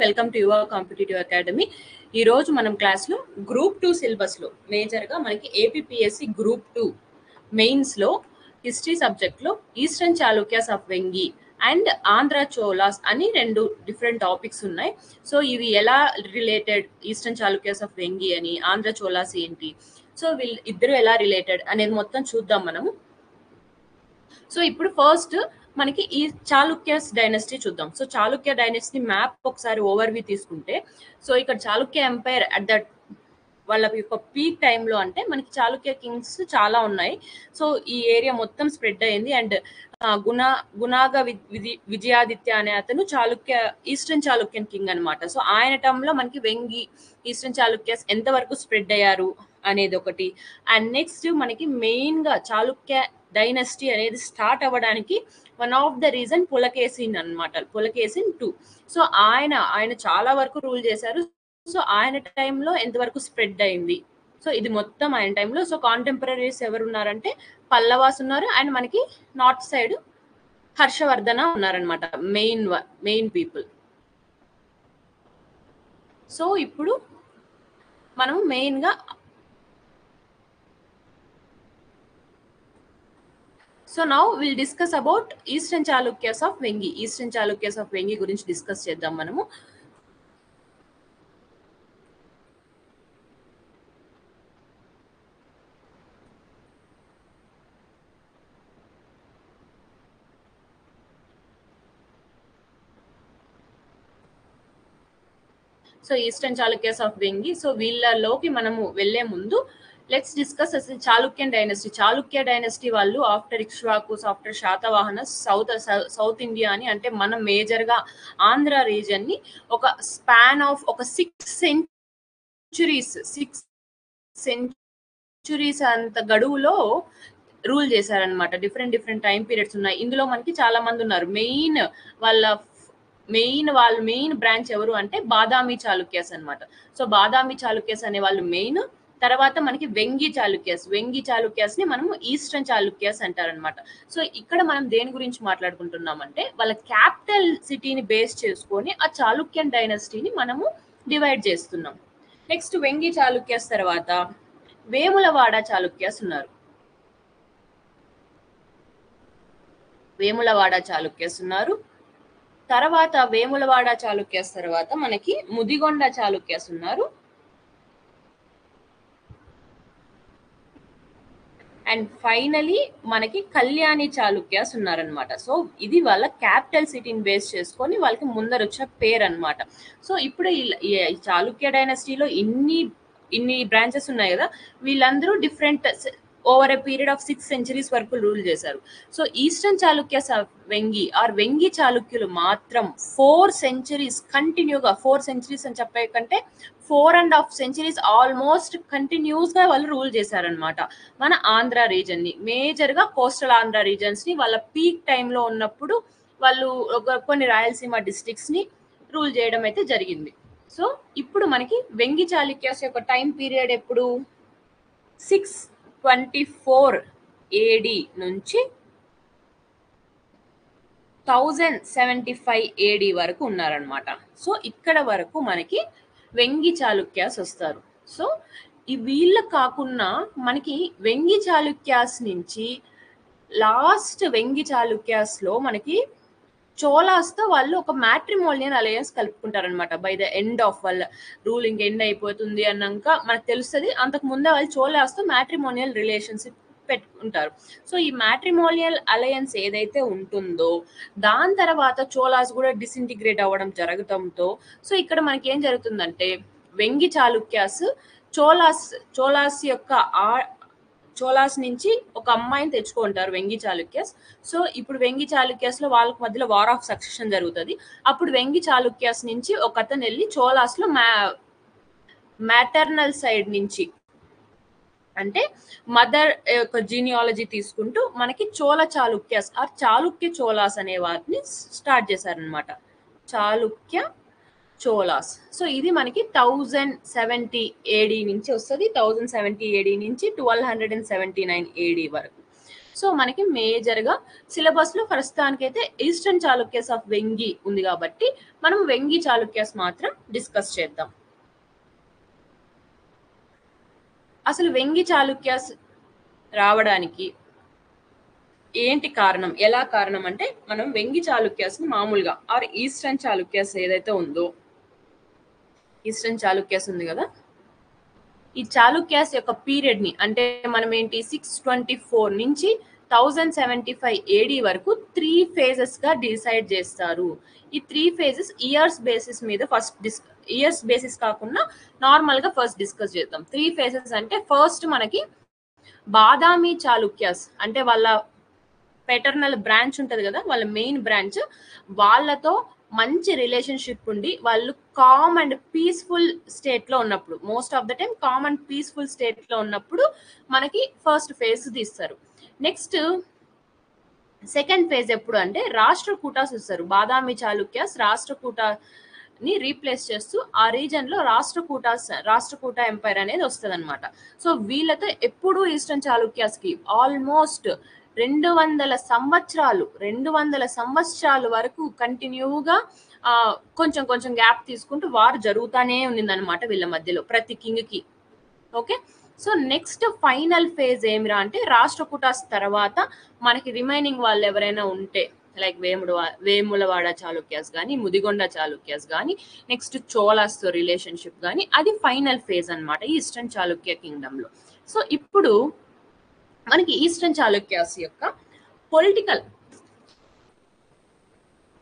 Welcome to your competitive academy. ఈ రోజు మనం క్లాస్లో గ్రూప్ 2 సిలబస్లో మేజర్గా మనకి ఏపీపీఎస్సి గ్రూప్ 2 మెయిన్స్లో హిస్టరీ సబ్జెక్ట్లో eastern Chalukyas of Vengi and Andhra Cholas అని రెండు డిఫరెంట్ టాపిక్స్ ఉన్నాయి. సో ఇవి ఎలా related, eastern Chalukyas of Vengi అని, ఆంధ్ర చోలాస్ ఏంటి, సో వీళ్ళు ఇద్దరు ఎలా రిలేటెడ్ అనేది మొత్తం చూద్దాం మనము. సో ఇప్పుడు ఫస్ట్ మనకి ఈ చాళుక్యస్ డైనస్టీ చూద్దాం. సో చాళుక్య డైనస్టీ మ్యాప్ ఒకసారి ఓవర్వ్యూ తీసుకుంటే, సో ఇక్కడ చాళుక్య ఎంపైర్ అట్ దట్ వాళ్ళ యొక్క పీక్ టైంలో అంటే మనకి చాళుక్య కింగ్స్ చాలా ఉన్నాయి. సో ఈ ఏరియా మొత్తం స్ప్రెడ్ అయింది. అండ్ గుణాగ విజయాదిత్య అనే అతను ఈస్టర్న్ చాళుక్యన్ కింగ్ అనమాట. సో ఆయన టైంలో మనకి వెంగి ఈస్టర్న్ చాళుక్యస్ ఎంతవరకు స్ప్రెడ్ అయ్యారు అనేది ఒకటి. అండ్ నెక్స్ట్ మనకి మెయిన్ గా చాళుక్య డైనస్టీ అనేది స్టార్ట్ అవ్వడానికి one of the reason Pulakeshin అనమాట, పులకేసిన్ 2. సో ఆయన చాలా వరకు రూల్ చేశారు. సో ఆయన టైంలో ఎంతవరకు స్ప్రెడ్ అయింది, సో ఇది మొత్తం ఆయన టైంలో. సో కాంటెంపరీస్ ఎవరు ఉన్నారంటే పల్లవాస్ ఉన్నారు, అండ్ మనకి నార్త్ సైడ్ హర్షవర్ధన ఉన్నారనమాట, మెయిన్ పీపుల్. సో ఇప్పుడు మనం మెయిన్ గా so now will discuss about eastern Chalukyas of Vengi. Eastern Chalukyas of Vengi గురించి డిస్కస్ చేద్దాం మనము. So eastern Chalukyas of Vengi, so వీళ్ళలోకి మనము వెళ్లే ముందు లెట్స్ డిస్కస్ అసలు చాళుక్యన్ డైనస్టీ. చాళుక్య డైనస్టీ వాళ్ళు after Ikshvakus, after Satavahanas south India అని, అంటే మనం మేజర్ గా ఆంధ్ర రీజన్ ని ఒక స్పాన్ ఆఫ్ ఒక 6 సెంచురీస్ అంత గడువులో రూల్ చేశారనమాట. డిఫరెంట్ టైం పీరియడ్స్ ఉన్నాయి. ఇందులో మనకి చాలా మంది ఉన్నారు. మెయిన్ బ్రాంచ్ ఎవరు అంటే బాదామి చాళుక్యాస్ అనమాట. సో బాదామి చాళుక్యాస్ అనే వాళ్ళు మెయిన్. తర్వాత మనకి వెంగి చాళుక్యాస్ ని మనము ఈస్టర్న్ చాళుక్యాస్ అంటారనమాట. సో ఇక్కడ మనం దేని గురించి మాట్లాడుకుంటున్నామంటే వాళ్ళ క్యాపిటల్ సిటీని బేస్ చేసుకొని ఆ చాళుక్యన్ డైనస్టీని మనము డివైడ్ చేస్తున్నాం. నెక్స్ట్ వెంగి చాళుక్యాస్ తర్వాత వేములవాడ చాళుక్యాస్ ఉన్నారు. తర్వాత వేములవాడ చాళుక్యాస్ తర్వాత మనకి ముదిగొండ చాళుక్యాస్ ఉన్నారు. అండ్ ఫైనలీ మనకి కళ్యాణి చాళుక్యాస్ ఉన్నారనమాట. సో ఇది వాళ్ళ క్యాపిటల్ సిటీని బేస్ చేసుకొని వాళ్ళకి ముందర వచ్చిన పేరు అనమాట. సో ఇప్పుడు ఈ చాళుక్య డైనస్టీలో ఇన్ని బ్రాంచెస్ ఉన్నాయి కదా, వీళ్ళందరూ different over a period of 6 centuries వరకు రూల్ చేశారు. సో ఈస్టర్న్ చాళుక్యాస్ వెంగి చాళుక్యులు మాత్రం 4 సెంచరీస్ కంటిన్యూగా, 4 సెంచరీస్ అని చెప్పే కంటే 4.5 సెంచరీస్ ఆల్మోస్ట్ కంటిన్యూస్ గా వాళ్ళు రూల్ చేశారనమాట మన ఆంధ్ర రీజన్ ని. మేజర్ గా కోస్టల్ ఆంధ్ర రీజన్స్ ని వాళ్ళ పీక్ టైంలో ఉన్నప్పుడు వాళ్ళు కొన్ని రాయలసీమ డిస్ట్రిక్ట్స్ ని రూల్ చేయడం అయితే జరిగింది. సో ఇప్పుడు మనకి వెంగి చాళుక్యాస్ యొక్క టైం పీరియడ్ ఎప్పుడు 624 AD నుంచి 1075 AD వరకు ఉన్నారనమాట. సో ఇక్కడ వరకు మనకి వెంగి చాళుక్యాస్ వస్తారు. సో ఈ వీళ్ళ కాకుండా మనకి వెంగి చాళుక్యాస్ నుంచి లాస్ట్ వెంగి చాళుక్యాస్ లో మనకి చోలాస్ తో వాళ్ళు ఒక మ్యాట్రిమోనియల్ అలయన్స్ కలుపుకుంటారనమాట. బై ద ఎండ్ ఆఫ్ వాళ్ళ రూలింగ్ ఎండ్ అయిపోతుంది అన్నాక మనకు తెలుస్తుంది, అంతకు ముందే వాళ్ళు చోలాస్ తో మ్యాట్రిమోనియల్ రిలేషన్షిప్ పెట్టుకుంటారు. సో ఈ మ్యాట్రిమోనియల్ అలయన్స్ ఏదైతే ఉంటుందో దాని తర్వాత చోలాస్ కూడా డిసింటిగ్రేట్ అవ్వడం జరగడంతో, సో ఇక్కడ మనకి ఏం జరుగుతుందంటే వెంగి చాళుక్యాస్ చోలాస్ నుంచి ఒక అమ్మాయిని తెచ్చుకుంటారు వెంగి చాళుక్యాస్. సో ఇప్పుడు వెంగి చాళుక్యాస్ లో వాళ్ళకి మధ్యలో వార్ ఆఫ్ సక్సెషన్ జరుగుతుంది. అప్పుడు వెంగి చాళుక్యాస్ నుంచి ఒక అతను వెళ్ళి చోలాస్ లో మ్యాటర్నల్ సైడ్ నుంచి, అంటే మదర్ యొక్క జీనియాలజీ తీసుకుంటూ మనకి చోళ చాళుక్యాస్ ఆర్ చాళుక్య చోలాస్ అనే వాటిని స్టార్ట్ చేశారనమాట. చాళుక్య చోలాస్. సో ఇది మనకి 1070 AD నుంచి వస్తుంది. 1070 AD నుంచి 1279 AD వరకు. సో మనకి మేజర్ గా సిలబస్ లో ప్రస్తుతానికైతే ఈస్టర్న్ చాళుక్యస్ ఆఫ్ వెంగి ఉంది కాబట్టి మనం వెంగి చాళుక్యస్ మాత్రం డిస్కస్ చేద్దాం. అసలు వెంగి చాళుక్యస్ రావడానికి ఏంటి కారణం, ఎలా కారణం అంటే మనం వెంగి చాళుక్యస్ ని మామూలుగా ఆర్ ఈస్టర్న్ చాళుక్యస్ ఏదైతే ఉందో, ఈస్టర్న్ చాళుక్యస్ ఉంది కదా, ఈ చాళుక్యాస్ యొక్క పీరియడ్ ని అంటే మనం ఏంటి 624 నుంచి 1075 ఏడి వరకు 3 ఫేజెస్ గా డిసైడ్ చేస్తారు. ఈ 3 ఫేజెస్ ఇయర్స్ బేసిస్ మీద ఇయర్స్ బేసిస్ కాకుండా నార్మల్ గా ఫస్ట్ డిస్కస్ చేద్దాం. 3 ఫేజెస్ అంటే ఫస్ట్ మనకి బాదామి చాళుక్యాస్ అంటే వాళ్ళ పెటర్నల్ బ్రాంచ్ ఉంటది కదా, వాళ్ళ మెయిన్ బ్రాంచ్, వాళ్ళతో మంచి రిలేషన్షిప్ ఉండి వాళ్ళు కామ్ అండ్ పీస్ఫుల్ స్టేట్ లో ఉన్నప్పుడు, most of the time calm and peaceful state లో ఉన్నప్పుడు మనకి ఫస్ట్ ఫేజ్ తీస్తారు. నెక్స్ట్ సెకండ్ ఫేజ్ ఎప్పుడు అంటే రాష్ట్రకూటాస్ వస్తారు. బాదామి చాళుక్యాస్ రాష్ట్రకూటాని రీప్లేస్ చేస్తూ ఆ రీజన్ లో రాష్ట్రకూట ఎంపైర్ అనేది వస్తుంది అనమాట. సో వీళ్ళతో ఎప్పుడు ఈస్టర్న్ చాళుక్యాస్ కి ఆల్మోస్ట్ 200 సంవత్సరాలు వరకు కంటిన్యూగా కొంచెం కొంచెం గ్యాప్ తీసుకుంటూ వారు జరుగుతానే ఉన్నిందనమాట వీళ్ళ మధ్యలో ప్రతి కింగ్ కి. Okay, so next final phase ఏమిరా అంటే రాష్ట్రకూటాస్ తర్వాత మనకి రిమైనింగ్ వాళ్ళు ఎవరైనా ఉంటే లైక్ వేములవాడ చాళుక్యాస్ కానీ, ముదిగొండ చాళుక్యాస్ కానీ, నెక్స్ట్ చోళాస్ తో రిలేషన్షిప్ కానీ, అది ఫైనల్ ఫేజ్ అనమాట ఈస్టర్న్ చాళుక్య కింగ్డమ్ లో. సో ఇప్పుడు మనకి ఈస్టర్న్ చాళుక్యాస్ యొక్క పొలిటికల్,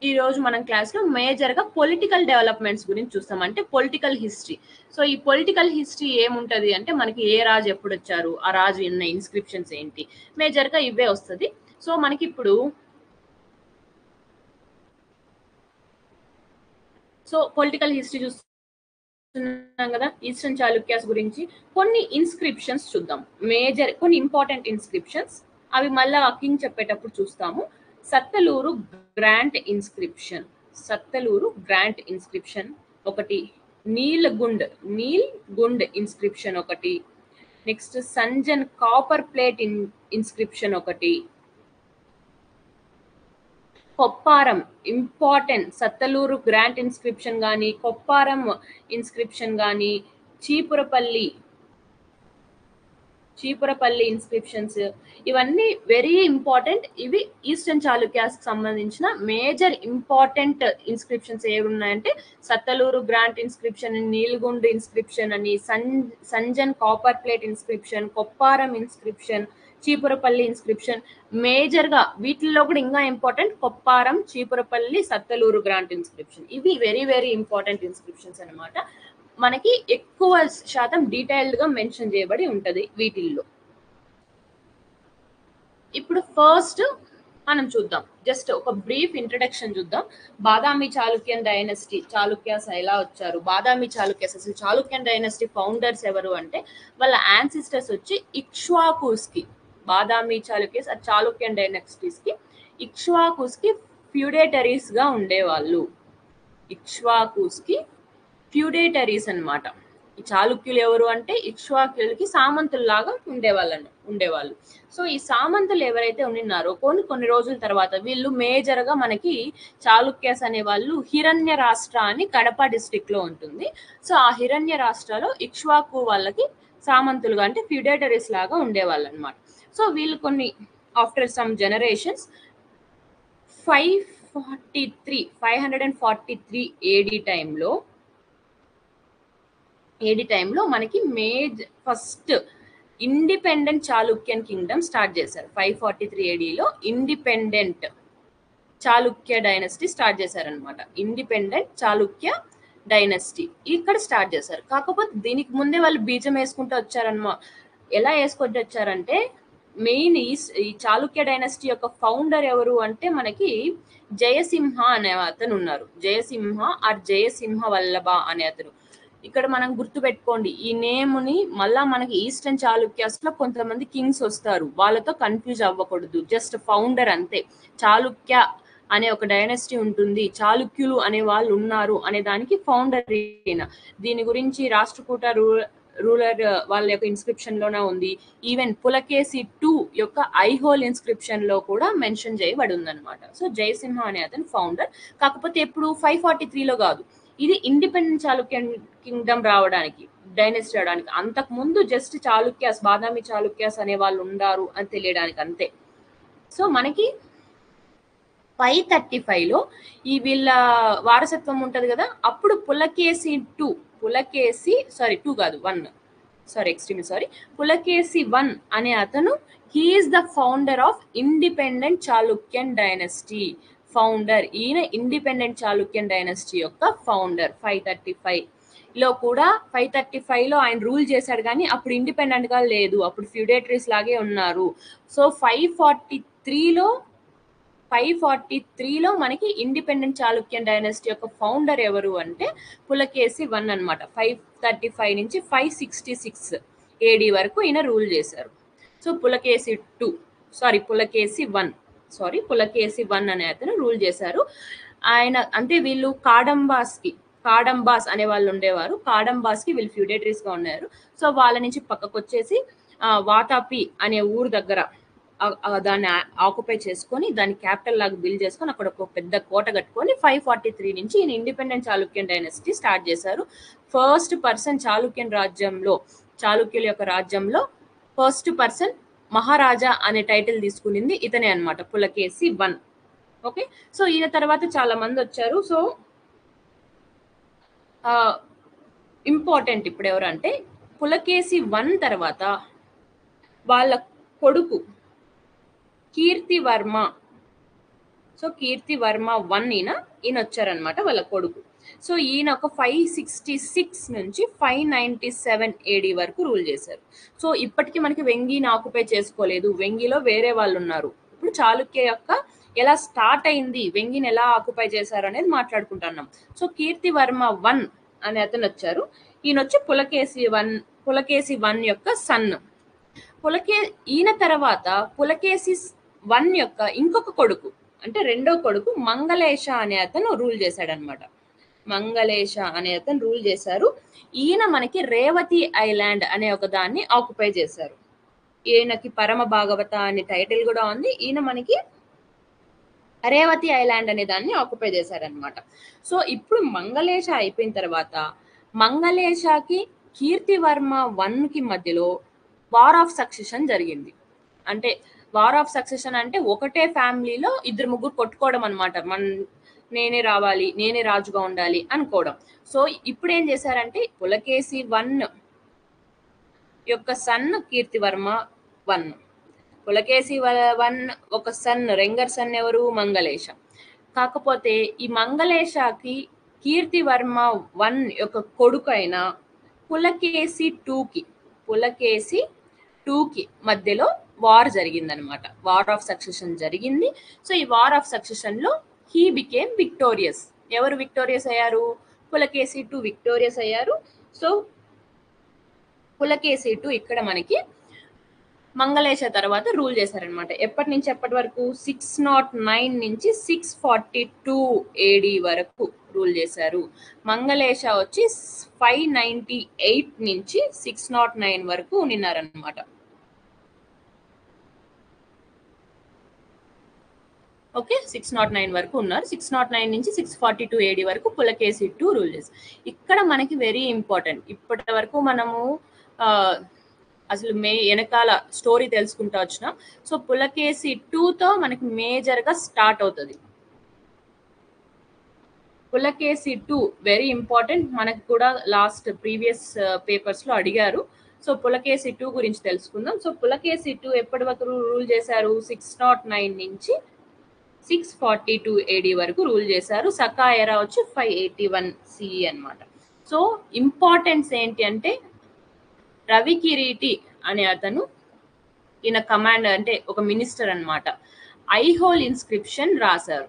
ఈ రోజు మనం క్లాస్ లో మేజర్ గా పొలిటికల్ డెవలప్మెంట్స్ గురించి చూస్తాం, అంటే పొలిటికల్ హిస్టరీ. సో ఈ పొలిటికల్ హిస్టరీ ఏముంటది అంటే మనకి ఏ రాజు ఎప్పుడు వచ్చారు, ఆ రాజు ఉన్న ఇన్స్క్రిప్షన్స్ ఏంటి, మేజర్ గా ఇవే వస్తుంది. సో మనకి ఇప్పుడు పొలిటికల్ హిస్టరీ చూస్తున్నాం కదా ఈస్టర్న్ చాళుక్యాస్ గురించి. కొన్ని ఇన్స్క్రిప్షన్స్ చూద్దాం, కొన్ని ఇంపార్టెంట్ ఇన్స్క్రిప్షన్స్, అవి మళ్ళా కింగ్ చెప్పేటప్పుడు చూస్తాము. సత్తలూరు గ్రాంట్ ఇన్స్క్రిప్షన్ ఒకటి, నీల్ గుండ్ ఇన్స్క్రిప్షన్ ఒకటి, next Sanjan copper plate inscription ఒకటి, Kopparam important Sattaluru grant inscription కానీ, కొప్పారం ఇన్స్క్రిప్షన్ కానీ, చీపురపల్లి ఇన్స్క్రిప్షన్స్, ఇవన్నీ వెరీ ఇంపార్టెంట్. ఇవి ఈస్టర్న్ చాళుక్యాస్ కి సంబంధించిన మేజర్ ఇంపార్టెంట్ ఇన్స్క్రిప్షన్స్ ఏవి ఉన్నాయంటే Sattaluru grant inscription, Nilgund inscription అని, Sanjan copper plate inscription, Kopparam inscription, Chipurupalli inscription. Major గా వీటిల్లో కూడా ఇంకా important Kopparam, Chipurupalli, Sattaluru grant inscription. ఇవి వెరీ వెరీ ఇంపార్టెంట్ ఇన్స్క్రిప్షన్స్ అనమాట. మనకి ఎక్కువ శాతం డీటెయిల్డ్ గా మెన్షన్ చేయబడి ఉంటది వీటిల్లో. ఇప్పుడు ఫస్ట్ మనం చూద్దాం, జస్ట్ ఒక బ్రీఫ్ ఇంట్రడక్షన్ చూద్దాం. బాదామి చాళుక్యన్ డైనస్టీ, చాళుక్యాస్ ఎలా వచ్చారు, బాదామి చాళుక్యాస్ అసలు చాళుక్యన్ డైనస్టీ ఫౌండర్స్ ఎవరు అంటే వాళ్ళ యాన్సిస్టర్స్ వచ్చి ఇక్ష్వాకుస్ కి, బాదామి చాళుక్యస్ చాళుక్యన్ డైనస్టీస్ కి ఇక్ష్వాకుస్ కి ఫ్యూడేటరీస్ గా ఉండేవాళ్ళు. ఇక్ష్వాకుస్ కి ఫ్యూడేటరీస్ అనమాట. ఈ చాళుక్యులు ఎవరు అంటే ఇక్ష్వాకులకి సామంతుల్లాగా ఉండేవాళ్ళు. సో ఈ సామంతులు ఎవరైతే ఉన్నారో కొన్ని రోజుల తర్వాత వీళ్ళు మేజర్ గా మనకి చాళుక్యాస్ అనే వాళ్ళు హిరణ్య రాష్ట్ర అని కడప డిస్ట్రిక్ట్ లో ఉంటుంది. సో ఆ హిరణ్య రాష్ట్రలో ఇక్ష్వాకు వాళ్ళకి సామంతులుగా అంటే ఫ్యూడేటరీస్ లాగా ఉండేవాళ్ళు అనమాట. సో వీళ్ళు కొన్ని ఆఫ్టర్ సమ్ జనరేషన్స్ 543 ఏడి టైంలో మనకి first independent Chalukyan Kingdom start చేశారు. 543 ఏడీలో ఇండిపెండెంట్ చాళుక్య డైనస్టీ స్టార్ట్ చేశారనమాట. ఇండిపెండెంట్ చాళుక్య డైనస్టీ ఇక్కడ స్టార్ట్ చేశారు. కాకపోతే దీనికి ముందే వాళ్ళు బీజం వేసుకుంటూ వచ్చారనమాట. ఎలా వేసుకుంటూ వచ్చారంటే మెయిన్ ఈ చాళుక్య డైనస్టీ యొక్క ఫౌండర్ ఎవరు అంటే మనకి జయసింహ అనే అతను ఉన్నారు. జయసింహ వల్లభ అనే అతను. ఇక్కడ మనం గుర్తు పెట్టుకోండి ఈ నేమ్ ని, మళ్ళా మనకి ఈస్టర్న్ చాళుక్యాస్ లో కొంతమంది కింగ్స్ వస్తారు, వాళ్ళతో కన్ఫ్యూజ్ అవ్వకూడదు. జస్ట్ ఫౌండర్ అంతే. చాళుక్య అనే ఒక డైనస్టీ ఉంటుంది, చాళుక్యులు అనే వాళ్ళు ఉన్నారు అనే దానికి ఫౌండర్. దీని గురించి రూలర్ వాళ్ళ యొక్క ఇన్స్క్రిప్షన్ లోనే ఉంది. ఈవెన్ పులకేసి 2 యొక్క ఐహోల్ ఇన్స్క్రిప్షన్ లో కూడా మెన్షన్ చేయబడి ఉందన్నమాట. సో జయసింహ అనే అతను ఫౌండర్. కాకపోతే ఎప్పుడు 543లో కాదు, ఇది ఇండిపెండెంట్ చాళుక్యన్ కింగ్డమ్ రావడానికి, డైనెస్టీ రావడానికి. అంతకు ముందు జస్ట్ చాళుక్యాస్, బాదామి చాళుక్యాస్ అనే వాళ్ళు ఉండారు అని తెలియడానికి అంతే. సో మనకి 535లో ఈ వీళ్ళ వారసత్వం ఉంటది కదా, అప్పుడు పులకేసి 1 అనే అతను he is the founder of independent Chalukyan dynasty. Founder, ఈయన ఇండిపెండెంట్ చాళుక్యన్ డైనస్టీ యొక్క ఫౌండర్. 535లో కూడా 535లో ఆయన రూల్ చేశాడు, కానీ అప్పుడు ఇండిపెండెంట్ గా లేదు, అప్పుడు ఫ్యూడేటరీస్ లాగే ఉన్నారు. సో 543లో మనకి ఇండిపెండెంట్ చాళుక్యన్ డైనస్టీ యొక్క ఫౌండర్ ఎవరు అంటే పులకేసి 1 అనమాట. 535 నుంచి 566 AD వరకు ఈయన రూల్ చేశారు. సో పులకేసి 1 అనే అతను రూల్ చేశారు. ఆయన అంటే వీళ్ళు కాడంబాస్ అనే వాళ్ళు ఉండేవారు. కాడంబాస్ కి వీళ్ళు ఫ్యూడేటరీస్ గా ఉన్నారు. సో వాళ్ళ నుంచి పక్కకు వచ్చేసి వాతాపి అనే ఊరు దగ్గర దాన్ని ఆక్యుపై చేసుకొని, దాన్ని క్యాపిటల్ లాగా బిల్డ్ చేసుకొని, అక్కడ ఒక పెద్ద కోట కట్టుకొని 543 నుంచి ఈయన ఇండిపెండెంట్ చాళుక్యన్ డైనస్టీ స్టార్ట్ చేశారు. ఫస్ట్ పర్సన్ చాళుక్యుల యొక్క రాజ్యంలో ఫస్ట్ పర్సన్ మహారాజా అనే టైటిల్ తీసుకునింది ఇతనే అన్నమాట, పులకేసి 1. ఓకే, సో ఈయన తర్వాత చాలా మంది వచ్చారు. సో ఇంపార్టెంట్ ఇప్పుడు ఎవరంటే పులకేసి 1 తర్వాత వాళ్ళ కొడుకు కీర్తివర్మ. సో కీర్తివర్మ 1 ఈయన వచ్చారనమాట, వాళ్ళ కొడుకు. సో ఈయన ఒక 566 నుంచి 597 AD వరకు రూల్ చేశారు. సో ఇప్పటికీ మనకి వెంగిని ఆక్యుపై చేసుకోలేదు, వెంగిలో వేరే వాళ్ళు ఉన్నారు. ఇప్పుడు చాళుక్య యొక్క ఎలా స్టార్ట్ అయింది, వెంగిని ఎలా ఆక్యుపై చేశారు అనేది మాట్లాడుకుంటున్నాం. సో కీర్తివర్మ 1 అనే అతను వచ్చారు. ఈయన వచ్చి పులకేసి 1 యొక్క సన్. ఈయన తర్వాత పులకేసి 1 యొక్క ఇంకొక కొడుకు, అంటే రెండో కొడుకు మంగళేశ అనే అతను రూల్ చేశాడనమాట. మంగళేశ అనే అతను రూల్ చేశారు. ఈయన మనకి రేవతి ఐలాండ్ అనే ఒక దాన్ని ఆక్యుపై చేశారు. ఈయనకి పరమ భాగవత అనే టైటిల్ కూడా ఉంది. ఈయన మనకి రేవతి ఐలాండ్ అనే దాన్ని ఆక్యుపై చేశారనమాట. సో ఇప్పుడు మంగళేశ అయిపోయిన తర్వాత మంగళేశకి కీర్తివర్మ 1కి మధ్యలో వార్ ఆఫ్ సక్సెషన్ జరిగింది. అంటే వార్ ఆఫ్ సక్సెషన్ అంటే ఒకటే ఫ్యామిలీలో 2-3 కొట్టుకోవడం అనమాట. నేనే రావాలి, నేనే రాజుగా ఉండాలి అనుకోవడం. సో ఇప్పుడు ఏం చేశారంటే పులకేసి 1 యొక్క సన్ కీర్తివర్మ 1, పులకేసి 1 ఒక సన్, రెంగర్ సన్ ఎవరు, మంగళేశ. కాకపోతే ఈ మంగళేశకి కీర్తివర్మ 1 యొక్క కొడుకు అయిన పులకేసి 2కి మధ్యలో వార్ జరిగిందనమాట. వార్ ఆఫ్ సక్సెషన్ జరిగింది. సో ఈ వార్ ఆఫ్ సక్సెషన్ లో హీ బికేమ్ విక్టోరియస్. ఎవరు విక్టోరియస్ అయ్యారు? పులకేసి 2 విక్టోరియస్ అయ్యారు. సో పులకేసి 2 ఇక్కడ మనకి మంగళేశ తర్వాత రూల్ చేశారనమాట. ఎప్పటి నుంచి ఎప్పటి వరకు? 609 నుంచి 642 AD వరకు రూల్ చేశారు. మంగళేశ వచ్చి 598 నుంచి 609 వరకు ఉన్నారనమాట. ఓకే, 609 వరకు ఉన్నారు. 609 నుంచి 642 AD వరకు పులకేసి 2 రూల్ చేశారు. ఇక్కడ మనకి వెరీ ఇంపార్టెంట్, ఇప్పటి వరకు మనము అసలు వెనకాల స్టోరీ తెలుసుకుంటూ వచ్చినాం. సో పులకేసి 2తో మనకి మేజర్గా స్టార్ట్ అవుతుంది. పులకేసి 2 వెరీ ఇంపార్టెంట్, మనకు కూడా లాస్ట్ ప్రీవియస్ పేపర్స్లో అడిగారు. సో పులకేసి 2 గురించి తెలుసుకుందాం. సో పులకేసి 2 ఎప్పటి వరకు రూల్ చేశారు? 609 నుంచి 642 AD వరకు రూల్ చేశారు. సకా ఎరా వచ్చి 581 CE అనమాట. సో ఇంపార్టెన్స్ ఏంటి అంటే రవి కిరీటి అనే అతను, ఈయన కమాండ్ అంటే ఒక మినిస్టర్ అనమాట, ఐహోల్ ఇన్స్క్రిప్షన్ రాశారు.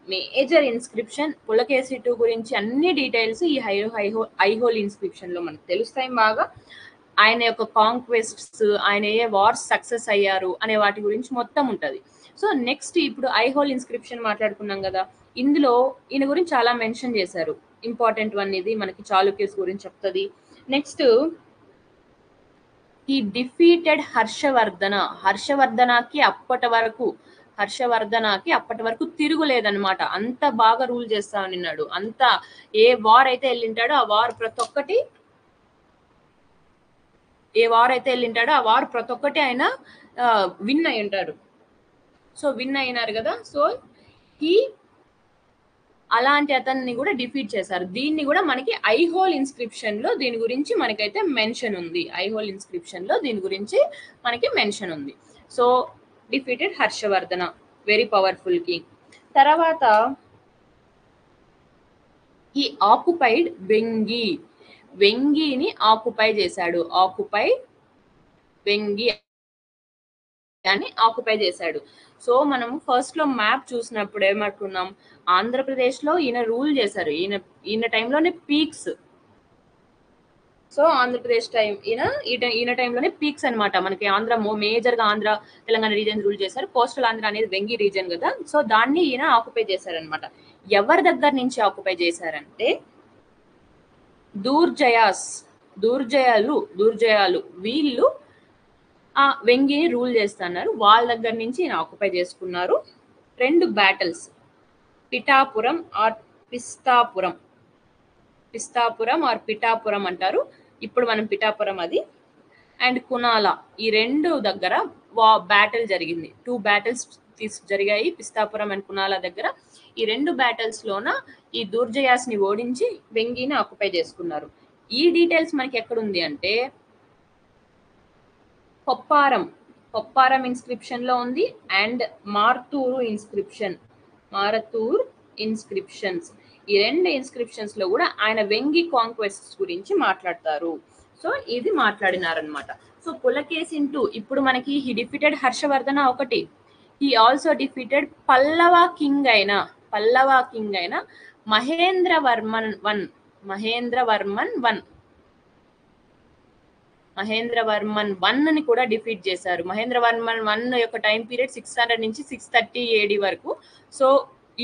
మేజర్ ఇన్స్క్రిప్షన్ పులకేసి 2 గురించి అన్ని డీటెయిల్స్ ఈ ఐహోల్ ఇన్స్క్రిప్షన్ లో మనకు తెలుస్తాయి బాగా. ఆయన యొక్క కాంక్వెస్ట్స్, ఆయన ఏ వార్స్ సక్సెస్ అయ్యారు అనే వాటి గురించి మొత్తం ఉంటుంది. సో నెక్స్ట్ ఇప్పుడు ఐహోల్ ఇన్స్క్రిప్షన్ మాట్లాడుకున్నాం కదా, ఇందులో ఈయన గురించి చాలా మెన్షన్ చేశారు. ఇంపార్టెంట్ వన్ ఇది, మనకి చాళుక్యస్ గురించి చెప్తుంది. నెక్స్ట్ ఈ డిఫీటెడ్ హర్షవర్ధనకి అప్పటి వరకు తిరుగులేదన్నమాట. అంత బాగా రూల్ చేస్తా ఉన్నాడు. అంత ఏ వార్ అయితే వెళ్ళింటాడో ఆ వార్ ప్రతి ఒక్కటి ఆయన విన్ అయి ఉంటారు. సో విన్ అయినారు కదా. సో ఈ అలాంటి అతన్ని కూడా డిఫీట్ చేశారు. దీన్ని కూడా మనకి ఐహోల్ ఇన్స్క్రిప్షన్ లో దీని గురించి మనకైతే మెన్షన్ ఉంది. ఐహోల్ ఇన్స్క్రిప్షన్ లో దీని గురించి మనకి మెన్షన్ ఉంది. So defeated Harshavardhana, very powerful king. తర్వాత ఈ ఆక్యుపైడ్ వెంగిని ఆక్యుపై చేశాడు. వెంగి అని ఆక్యుపై చేశాడు. సో మనం ఫస్ట్ లో మ్యాప్ చూసినప్పుడు ఏమనుకున్నాం, ఆంధ్రప్రదేశ్ లో ఈయన రూల్ చేశారు. ఈయన టైంలోనే పీక్స్. సో ఆంధ్రప్రదేశ్ టైం ఈయన టైంలోనే పీక్స్ అనమాట. మనకి ఆంధ్ర మేజర్ గా ఆంధ్ర తెలంగాణ రీజన్ రూల్ చేశారు. కోస్టల్ ఆంధ్ర అనేది వెంగి రీజన్ కదా. సో దాన్ని ఈయన ఆక్యుపై చేశారనమాట. ఎవరి దగ్గర నుంచి ఆక్యుపై చేశారంటే దూర్జయాలు వీళ్ళు ఆ వెంగిని రూల్ చేస్తున్నారు. వాళ్ళ దగ్గర నుంచి ఈయన ఆక్యుపై చేసుకున్నారు. 2 బ్యాటిల్స్, పిఠాపురం ఆర్ పిఠాపురం అంటారు. ఇప్పుడు మనం పిఠాపురం అది, అండ్ కునాల, ఈ 2 దగ్గర బ్యాటిల్ జరిగింది. 2 బ్యాటిల్స్ జరిగాయి పిస్తాపురం అండ్ కునాల దగ్గర. ఈ 2 బ్యాటిల్స్ లోన ఈ దూర్జయాస్ ని ఓడించి వెంగిని ఆక్యుపై చేసుకున్నారు. ఈ డీటెయిల్స్ మనకి ఎక్కడుంది అంటే కొప్పారం ఇన్స్క్రిప్షన్ లో ఉంది, అండ్ మారతూర్ ఇన్స్క్రిప్షన్స్. ఈ 2 ఇన్స్క్రిప్షన్స్ లో కూడా ఆయన వెంగి కాంక్వెస్ట్స్ గురించి మాట్లాడతారు. సో ఇది మాట్లాడినారనమాట. సో పులకేసిన్ 2 ఇప్పుడు మనకి హీ డిఫీటెడ్ హర్షవర్ధన ఒకటి, he also defeated Pallava king అయిన మహేంద్రవర్మన్ వన్ ని కూడా డిఫీట్ చేశారు. మహేంద్రవర్మన్ 1 యొక్క టైం పీరియడ్ 600 నుంచి 630 AD వరకు. సో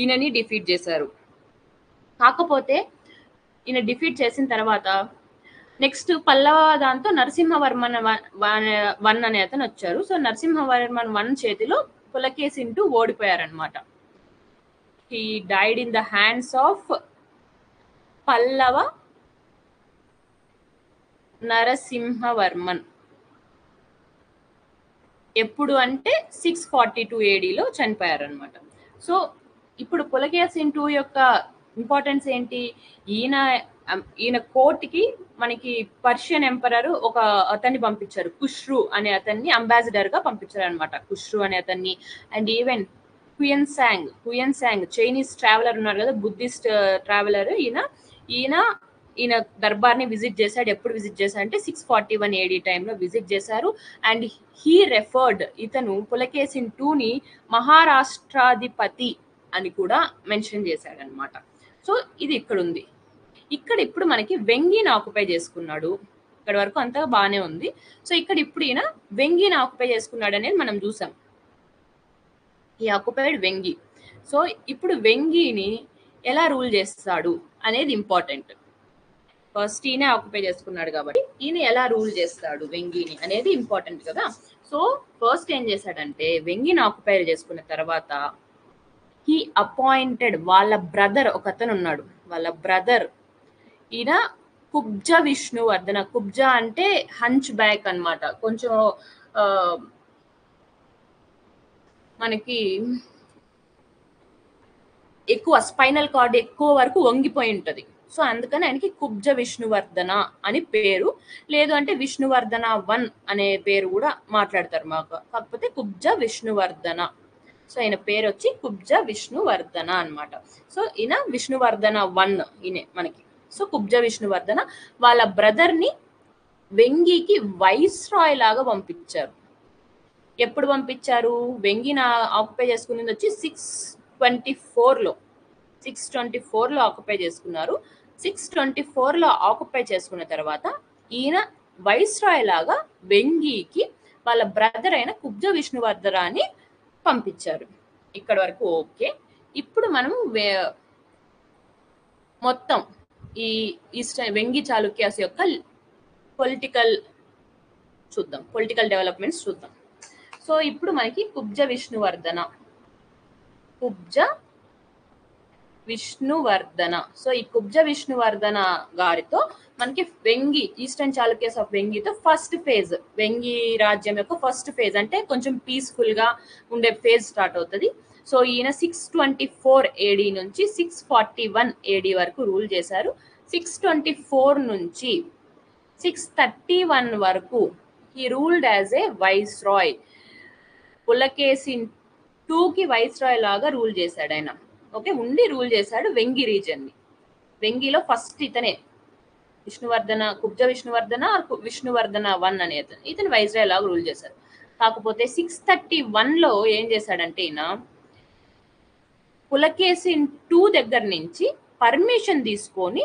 ఈయనని డిఫీట్ చేశారు. కాకపోతే ఈయన డిఫీట్ చేసిన తర్వాత నెక్స్ట్ పల్లవ దాంతో నరసింహవర్మన్ 1 అనే అతను వచ్చారు. సో నరసింహవర్మన్ 1 చేతిలో పులకేసిన్ 2 ఓడిపోయారనమాట. He died in the hands of Pallava Narasimhavarman. ఎప్పుడు అంటే 642 AD లో చనిపోయారనమాట. సో ఇప్పుడు పులకేసిన్ 2 యొక్క ఇంపార్టెన్స్ ఏంటి, ఈయన కోర్టుకి మనకి పర్షియన్ ఎంపరర్ ఒక అతన్ని పంపించారు, ఖుష్రు అనే అతన్ని అంబాసిడర్ గా పంపించారు అనమాట. ఖుష్రు అనే అతన్ని, అండ్ ఈవెన్ హుయన్సాంగ్ చైనీస్ ట్రావెలర్ ఉన్నారు కదా, బుద్ధిస్ట్ ట్రావెలర్, ఈయన దర్బార్ని విజిట్ చేశాడు. ఎప్పుడు విజిట్ చేశాడు అంటే 641 AD టైంలో విజిట్ చేశారు. అండ్ హీ రెఫర్డ్, ఇతను పులకేసిన్ 2ని మహారాష్ట్రాధిపతి అని కూడా మెన్షన్ చేశాడు అనమాట. సో ఇది ఇక్కడ ఉంది. ఇక్కడ ఇప్పుడు మనకి వెంగిని ఆక్యుపై చేసుకున్నాడు. ఇక్కడ వరకు అంతా బాగానే ఉంది. సో ఇక్కడ ఇప్పుడు ఈయన వెంగిని ఆక్యుపై చేసుకున్నాడు అనేది మనం చూసాం. ఈ ఆక్యుపైడ్ వెంగి. సో ఇప్పుడు వెంగిని ఎలా రూల్ చేస్తాడు అనేది ఇంపార్టెంట్. ఫస్ట్ ఈయన ఆక్యుపై చేసుకున్నాడు కాబట్టి ఈయన ఎలా రూల్ చేస్తాడు వెంగిని అనేది ఇంపార్టెంట్ కదా. సో ఫస్ట్ ఏం చేశాడంటే వెంగిని ఆక్యుపై చేసుకున్న తర్వాత హీ అపాయింటెడ్ వాళ్ళ బ్రదర్ ఒక అతను ఉన్నాడు. వాళ్ళ బ్రదర్ ఈయన కుబ్జ విష్ణువర్ధన. కుబ్జ అంటే హంచ్ బ్యాక్ అన్నమాట. కొంచెం మనకి ఎక్కువ స్పైనల్ కార్డ్ ఎక్కువ వరకు వంగిపోయి ఉంటది. సో అందుకని ఆయనకి కుబ్జ విష్ణువర్ధన అని పేరు. లేదు అంటే విష్ణువర్ధన 1 అనే పేరు కూడా మాట్లాడతారు మాకు. కాకపోతే కుబ్జ విష్ణువర్ధన. సో ఈయన పేరు వచ్చి కుబ్జ విష్ణువర్ధన అన్నమాట. సో ఈయన విష్ణువర్ధన 1 ఈయన మనకి. సో కుబ్జ విష్ణువర్ధన వాళ్ళ బ్రదర్ ని వెంగికి వైస్ రాయ్ లాగా పంపించారు. ఎప్పుడు పంపించారు, వెంగిని ఆక్యుపై చేసుకునేది వచ్చి 624లో ఆక్యుపై చేసుకున్నారు. 624లో ఆక్యుపై చేసుకున్న తర్వాత ఈయన వైస్ రాయ్ లాగా వెంగికి వాళ్ళ బ్రదర్ అయిన కుబ్జ విష్ణువర్ధనాన్ని పంపించారు. ఇక్కడ వరకు ఓకే. ఇప్పుడు మనం మొత్తం ఈ వెంగి చాళుక్యాస్ యొక్క పొలిటికల్ చూద్దాం, పొలిటికల్ డెవలప్మెంట్స్ చూద్దాం. సో ఇప్పుడు మనకి కుబ్జ విష్ణువర్ధన. సో ఈ కుబ్జ విష్ణువర్ధన గారితో మనకి వెంగి ఈస్టర్న్ చాళుక్యస్ ఆఫ్ వెంగితో ఫస్ట్ ఫేజ్, వెంగి రాజ్యం యొక్క ఫస్ట్ ఫేజ్ అంటే కొంచెం పీస్ఫుల్ గా ఉండే ఫేజ్ స్టార్ట్ అవుతుంది. సో ఈయన 624 AD నుంచి 641 AD వరకు రూల్ చేశారు. 624 నుంచి 631 వరకు he ruled as a viceroy. Pulakeshin 2కి వైస్రాయ్ లాగా రూల్ చేశాడు ఆయన. ఓకే, ఉండి రూల్ చేశాడు వెంగి రీజన్ ని. వెంగిలో ఫస్ట్ ఇతనే కుబ్జ విష్ణువర్ధన విష్ణువర్ధన 1 అనే ఇతను వైస్రాయ్ లాగా రూల్ చేశారు. కాకపోతే 631 లో ఏం చేశాడంటే ఈయన పులకేసిన్ 2 దగ్గర నుంచి పర్మిషన్ తీసుకొని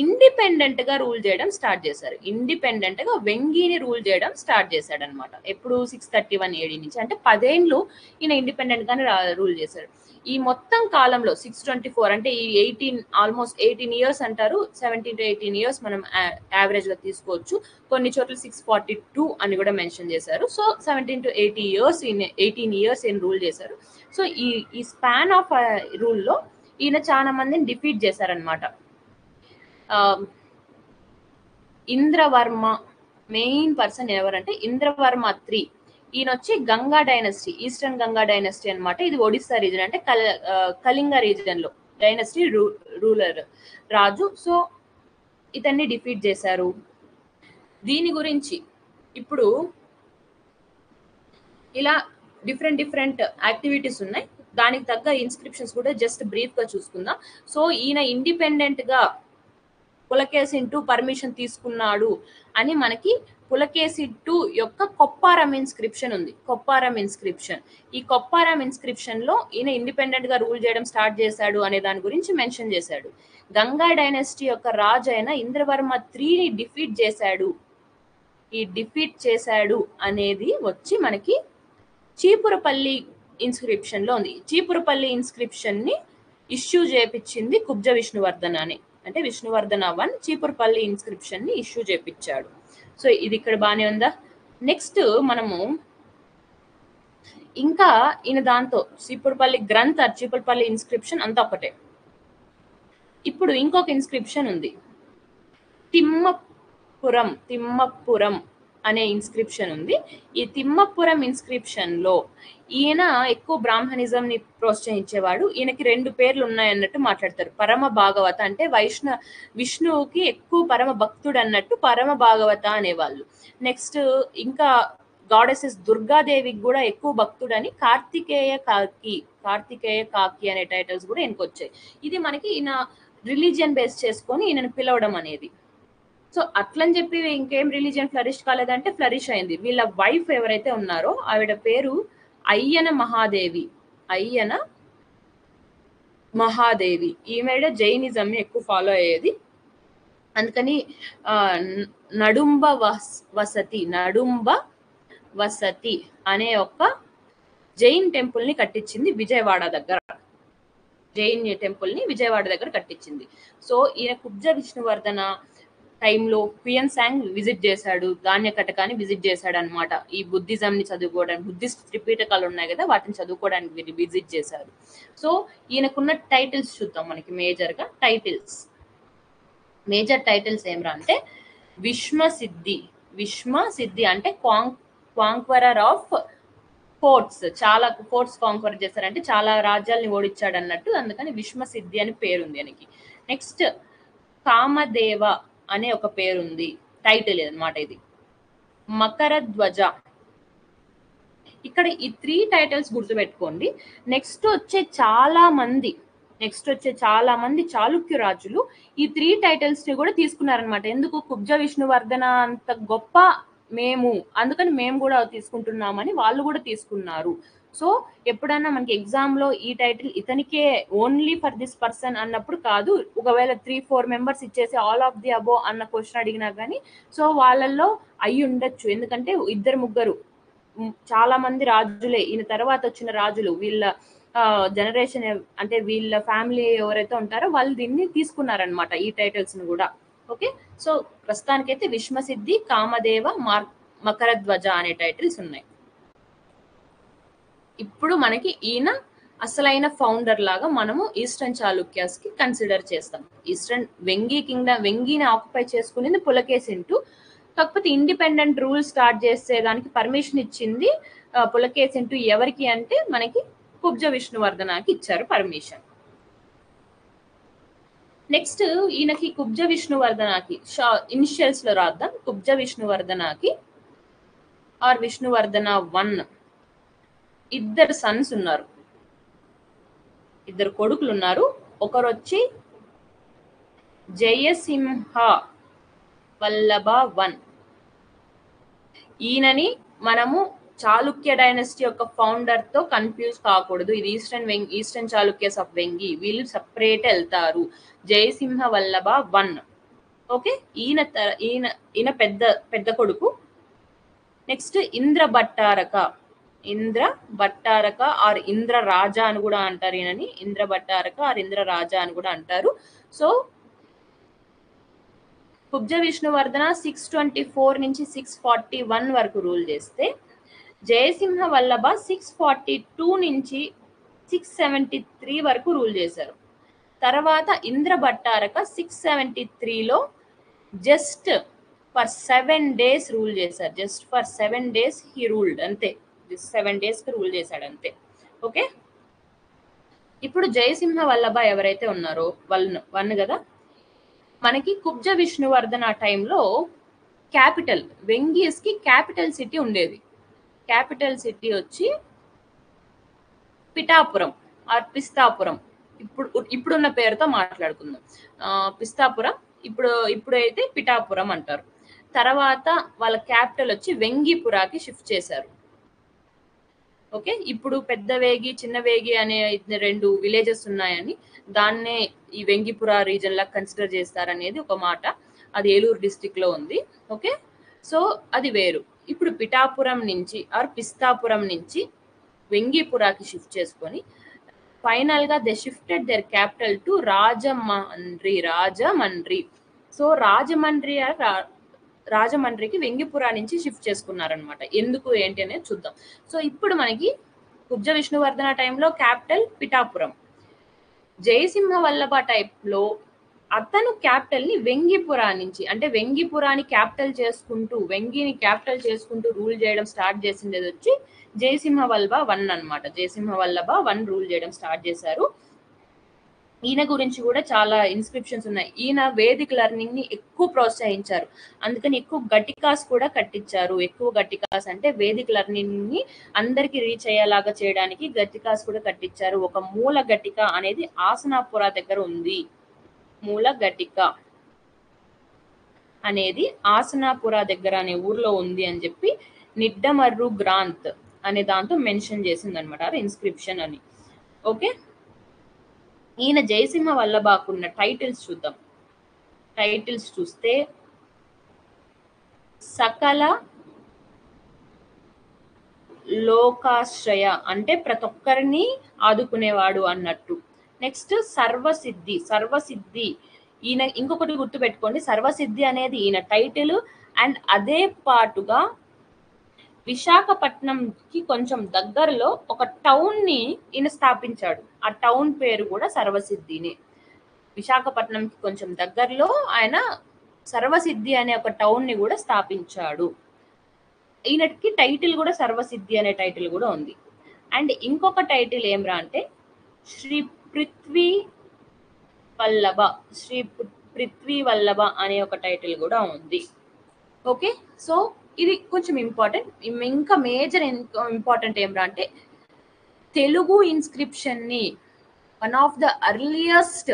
ఇండిపెండెంట్ గా రూల్ చేయడం స్టార్ట్ చేశారు. ఇండిపెండెంట్ గా వెంగిని రూల్ చేయడం స్టార్ట్ చేశాడు అనమాట. ఎప్పుడు 631 AD నుంచి, అంటే 10 ఏళ్ళు ఈయన ఇండిపెండెంట్ గానే రూల్ చేశాడు. ఈ మొత్తం కాలంలో 624 అంటే ఈ ఆల్మోస్ట్ 18 ఇయర్స్ అంటారు, 17 to 18 ఇయర్స్ మనం యావరేజ్ గా తీసుకోవచ్చు. కొన్ని చోట్ల 642 అని కూడా మెన్షన్ చేశారు. సో 17 to 18 ఇయర్స్ ఈయన రూల్ చేశారు. సో ఈ స్పాన్ ఆఫ్ రూల్ లో ఈయన చాలా మందిని డిఫీట్ చేశారనమాట. ఇంద్రవర్మ మెయిన్ పర్సన్ ఎవరంటే ఇంద్రవర్మ 3. ఈయన వచ్చి Ganga dynasty, eastern Ganga dynasty అనమాట. ఇది ఒడిస్సా రీజన్ అంటే కళింగ రీజన్ లో డైనస్టీ రూలర్ రాజు. సో ఇతన్ని డిఫీట్ చేశారు. దీని గురించి ఇప్పుడు ఇలా డిఫరెంట్ యాక్టివిటీస్ ఉన్నాయి. దానికి తగ్గ ఇన్స్క్రిప్షన్స్ కూడా జస్ట్ బ్రీఫ్ గా చూసుకుందాం. సో ఈయన ఇండిపెండెంట్ గా పులకేసిన్ 2 పర్మిషన్ తీసుకున్నాడు అని మనకి పులకేసిన్ 2 యొక్క కొప్పారం ఇన్స్క్రిప్షన్ ఉంది. కొప్పారం ఇన్స్క్రిప్షన్, ఈ కొప్పారం ఇన్స్క్రిప్షన్ లో ఈయన ఇండిపెండెంట్ గా రూల్ చేయడం స్టార్ట్ చేశాడు అనే దాని గురించి మెన్షన్ చేశాడు. గంగా డైనస్టీ యొక్క రాజు అయిన ఇంద్రవర్మ 3ని డిఫీట్ చేశాడు. ఈ డిఫీట్ చేశాడు అనేది వచ్చి మనకి చీపురపల్లి ఇన్స్క్రిప్షన్ లో ఉంది. చీపురపల్లి ఇన్స్క్రిప్షన్ ని ఇష్యూ చేపించింది కుబ్జ విష్ణువర్ధన అని, అంటే విష్ణువర్ధన 1 చీపురపల్లి ఇన్స్క్రిప్షన్ ని ఇష్యూ చేపించాడు. సో ఇది ఇక్కడ బానే ఉందా. నెక్స్ట్ మనము ఇంకా ఈయన దాంతో చీపురపల్లి ఇన్స్క్రిప్షన్ అంతా ఒకటే. ఇప్పుడు ఇంకొక ఇన్స్క్రిప్షన్ ఉంది, తిమ్మపురం అనే ఇన్స్క్రిప్షన్ ఉంది. ఈ తిమ్మపురం ఇన్స్క్రిప్షన్ లో ఈయన ఎక్కువ బ్రాహ్మణిజం ని ప్రోత్సహించేవాడు. ఈయనకి 2 పేర్లు ఉన్నాయన్నట్టు మాట్లాడతారు. పరమ భాగవత అంటే విష్ణువుకి ఎక్కువ పరమ భక్తుడు అన్నట్టు పరమ భాగవత అనేవాళ్ళు. నెక్స్ట్ ఇంకా గాడెసెస్ దుర్గాదేవికి కూడా ఎక్కువ భక్తుడని కార్తికేయ కాకి అనే టైటిల్స్ కూడా ఈయనకు వచ్చాయి. ఇది మనకి ఈయన రిలీజియన్ బేస్ చేసుకొని ఈయనను పిలవడం అనేది. సో అట్లని చెప్పి ఇంకేం రిలీజియన్ ఫ్లరిష్ కాలేదంటే ఫ్లరిష్ అయింది. వీళ్ళ వైఫ్ ఎవరైతే ఉన్నారో ఆవిడ పేరు అయ్యన మహాదేవి. ఈమెడ జైనిజం ని ఎక్కువ ఫాలో అయ్యేది. అందుకని నడుంబ వసతి అనే ఒక జైన్ టెంపుల్ ని కట్టించింది విజయవాడ దగ్గర. కట్టించింది. సో ఈయన కుబ్జ విష్ణువర్ధన టైంలో క్వియన్ సాంగ్ విజిట్ చేశాడు, ధాన్య కటకాన్ని విజిట్ చేశాడు అనమాట. ఈ బుద్ధిజం ని చదువుకోవడానికి, బుద్ధిస్ట్ త్రిపీఠకాలు ఉన్నాయి కదా, వాటిని చదువుకోవడానికి విజిట్ చేశారు. సో ఈయనకున్న టైటిల్స్ చూద్దాం. మనకి మేజర్ టైటిల్స్ ఏమరా అంటే విశ్వసిద్ధి అంటే కాంక్వరర్ ఆఫ్ ఫోర్ట్స్, చాలా ఫోర్ట్స్ కాంక్వర్ చేశారంటే చాలా రాజ్యాలని ఓడించాడు అన్నట్టు, అందుకని విశ్వసిద్ధి అని పేరుంది ఆయనకి. నెక్స్ట్ కామదేవ అనే ఒక పేరుంది, టైటిల్ అన్నమాట ఇది. మకర ధ్వజ. ఇక్కడ ఈ 3 టైటిల్స్ గుర్తుపెట్టుకోండి. నెక్స్ట్ వచ్చే చాలా మంది చాళుక్య రాజులు ఈ 3 టైటిల్స్ ని కూడా తీసుకున్నారనమాట. ఎందుకు? కుబ్జ విష్ణువర్ధన అంత గొప్ప అందుకని మేము కూడా తీసుకుంటున్నామని వాళ్ళు కూడా తీసుకున్నారు. సో ఎప్పుడన్నా మనకి ఎగ్జామ్ లో ఈ టైటిల్ ఇతనికే ఓన్లీ ఫర్ దిస్ పర్సన్ అన్నప్పుడు కాదు, ఒకవేళ 3-4 మెంబర్స్ ఇచ్చేసి ఆల్ ఆఫ్ ది అబో అన్న క్వశ్చన్ అడిగినా కానీ సో వాళ్ళల్లో అయి ఉండొచ్చు. ఎందుకంటే 2-3 చాలా మంది రాజులే ఈయన తర్వాత వచ్చిన రాజులు వీళ్ళ జనరేషన్ అంటే వీళ్ళ ఫ్యామిలీ ఎవరైతే ఉంటారో వాళ్ళు దీన్ని తీసుకున్నారనమాట ఈ టైటిల్స్ ని కూడా. ఓకే, సో ప్రస్తుతానికైతే విశ్వసిద్ధి, కామదేవ, మకరధ్వజ అనే టైటిల్స్ ఉన్నాయి. ఇప్పుడు మనకి ఈయన అసలైన ఫౌండర్ లాగా మనము ఈస్టర్న్ చాళుక్యాస్ కి కన్సిడర్ చేస్తాం. ఈస్టర్న్ వెంగి కింగ్డమ్, వెంగిని ఆక్యుపై చేసుకునేది పులకేశింటు. కాకపోతే ఇండిపెండెంట్ రూల్ స్టార్ట్ చేసేదానికి పర్మిషన్ ఇచ్చింది పులకేశింటు. ఎవరికి అంటే మనకి కుబ్జ విష్ణువర్ధనకి ఇచ్చారు పర్మిషన్. నెక్స్ట్ ఈయనకి కుబ్జ విష్ణువర్ధనకి ఇనిషియల్స్ లో రాద్దాం. కుబ్జ విష్ణువర్ధనకి ఆర్ విష్ణువర్ధన 1 ఇద్దరు సన్స్ ఉన్నారు, ఇద్దరు కొడుకులు ఉన్నారు. ఒకరు వచ్చి జయసింహ వల్లభ 1. ఈయనని మనము చాళుక్య డైనస్టీ యొక్క ఫౌండర్ తో కన్ఫ్యూజ్ కాకూడదు. ఇది ఈస్టర్న్ చాళుక్యస్ ఆఫ్ వెంగి, వీళ్ళు సపరేట్ వెళ్తారు. జయసింహ వల్లభ 1. ఓకే, ఈయన పెద్ద కొడుకు. నెక్స్ట్ ఇంద్ర భట్టారక ఆర్ ఇంద్ర రాజా అని కూడా అంటారు. ఈయనని ఇంద్ర భట్టారక ఆర్ ఇంద్ర రాజా అని కూడా అంటారు. సో కుబ్జ విష్ణువర్ధన 624 నుంచి 641 వరకు రూల్ చేస్తే, జయసింహ వల్లభ 642 నుంచి 673 వరకు రూల్ చేశారు. తర్వాత Indra భట్టారక 673లో just for 7 days rule చేశారు. Just for 7 days he ruled, అంతే. 7 days కి రూల్ చేశాడు అంతే. ఓకే, ఇప్పుడు జయసింహ వల్లభ ఎవరైతే ఉన్నారో వన్ కదా, మనకి కుబ్జ విష్ణువర్ధన టైంలో క్యాపిటల్ వెంగీస్ కి క్యాపిటల్ సిటీ ఉండేది. క్యాపిటల్ సిటీ వచ్చి పిఠాపురం ఆర్ పిస్తాపురం. ఇప్పుడున్న పేరుతో మాట్లాడుకుందాం. పిస్తాపురం ఇప్పుడైతే పిఠాపురం అంటారు. తర్వాత వాళ్ళ క్యాపిటల్ వచ్చి వెంగిపురాకి షిఫ్ట్ చేశారు. ఓకే, ఇప్పుడు పెద్ద వేగి, చిన్న వేగి అనే 2 విలేజెస్ ఉన్నాయని దాన్నే ఈ వెంగిపుర రీజన్ లా కన్సిడర్ చేస్తారనేది ఒక మాట. అది ఏలూరు డిస్ట్రిక్ట్ లో ఉంది. ఓకే, సో అది వేరు. ఇప్పుడు పిఠాపురం నుంచి ఆర్ పిస్తాపురం నుంచి వెంగిపురాకి షిఫ్ట్ చేసుకొని ఫైనల్ గా they shifted their capital to Rajahmundry. So రాజమండ్రికి వెంగిపురా నుంచి షిఫ్ట్ చేసుకున్నారనమాట. ఎందుకు ఏంటి అనేది చూద్దాం. సో ఇప్పుడు మనకి కుబ్జ విష్ణువర్ధన టైంలో క్యాపిటల్ పిఠాపురం. జయసింహ వల్లభ టైప్ లో అతను క్యాపిటల్ ని వెంగిపురా నుంచి, అంటే వెంగిపురాని క్యాపిటల్ చేసుకుంటూ, వెంగిని క్యాపిటల్ చేసుకుంటూ రూల్ చేయడం స్టార్ట్ చేసింది వచ్చి జయసింహ వల్లభ 1 అనమాట. జయసింహ వల్లభ 1 రూల్ చేయడం స్టార్ట్ చేశారు. ఈయన గురించి కూడా చాలా ఇన్స్క్రిప్షన్స్ ఉన్నాయి. ఈయన వేదిక్ లెర్నింగ్ ని ఎక్కువ ప్రోత్సహించారు. అందుకని ఎక్కువ గట్టికాస్ కూడా కట్టించారు. ఎక్కువ గట్టికాస్ అంటే వేదిక్ లెర్నింగ్ ని అందరికి రీచ్ అయ్యేలాగా చేయడానికి గట్టికాస్ కూడా కట్టించారు. ఒక మూల గట్టిక అనేది ఆసనాపుర దగ్గర ఉంది. మూల గట్టిక అనేది ఆసనాపుర దగ్గర అనే ఊర్లో ఉంది అని చెప్పి నిడ్డమర్రు గ్రాంత్ అనే దాంతో మెన్షన్ చేసింది అనమాట ఇన్స్క్రిప్షన్ అని. ఓకే, ఈయన జయసింహ వల్లభకున్న టైటిల్స్ చూద్దాం. టైటిల్స్ చూస్తే సకల లోకాశ్రయ అంటే ప్రతి ఒక్కరిని ఆదుకునేవాడు అన్నట్టు. నెక్స్ట్ సర్వసిద్ధి ఈయన ఇంకొకటి గుర్తుపెట్టుకోండి, సర్వసిద్ధి అనేది ఈయన టైటిల్. అండ్ అదే పాటుగా విశాఖపట్నంకి కొంచెం దగ్గరలో ఒక టౌన్ ని ఈయన స్థాపించాడు. ఆ టౌన్ పేరు కూడా సర్వసిద్ధినే. విశాఖపట్నంకి కొంచెం దగ్గరలో ఆయన సర్వసిద్ధి అనే ఒక టౌన్ ని కూడా స్థాపించాడు. ఈయనకి టైటిల్ కూడా సర్వసిద్ధి అనే టైటిల్ కూడా ఉంది. అండ్ ఇంకొక టైటిల్ ఏమ్రా అంటే శ్రీ పృథ్వీ వల్లభ అనే ఒక టైటిల్ కూడా ఉంది. ఓకే, సో ఇది కొంచెం ఇంపార్టెంట్. ఇంకా మేజర్ ఇంపార్టెంట్ ఏమ్రా అంటే తెలుగు ఇన్స్క్రిప్షన్ ని one of the earliest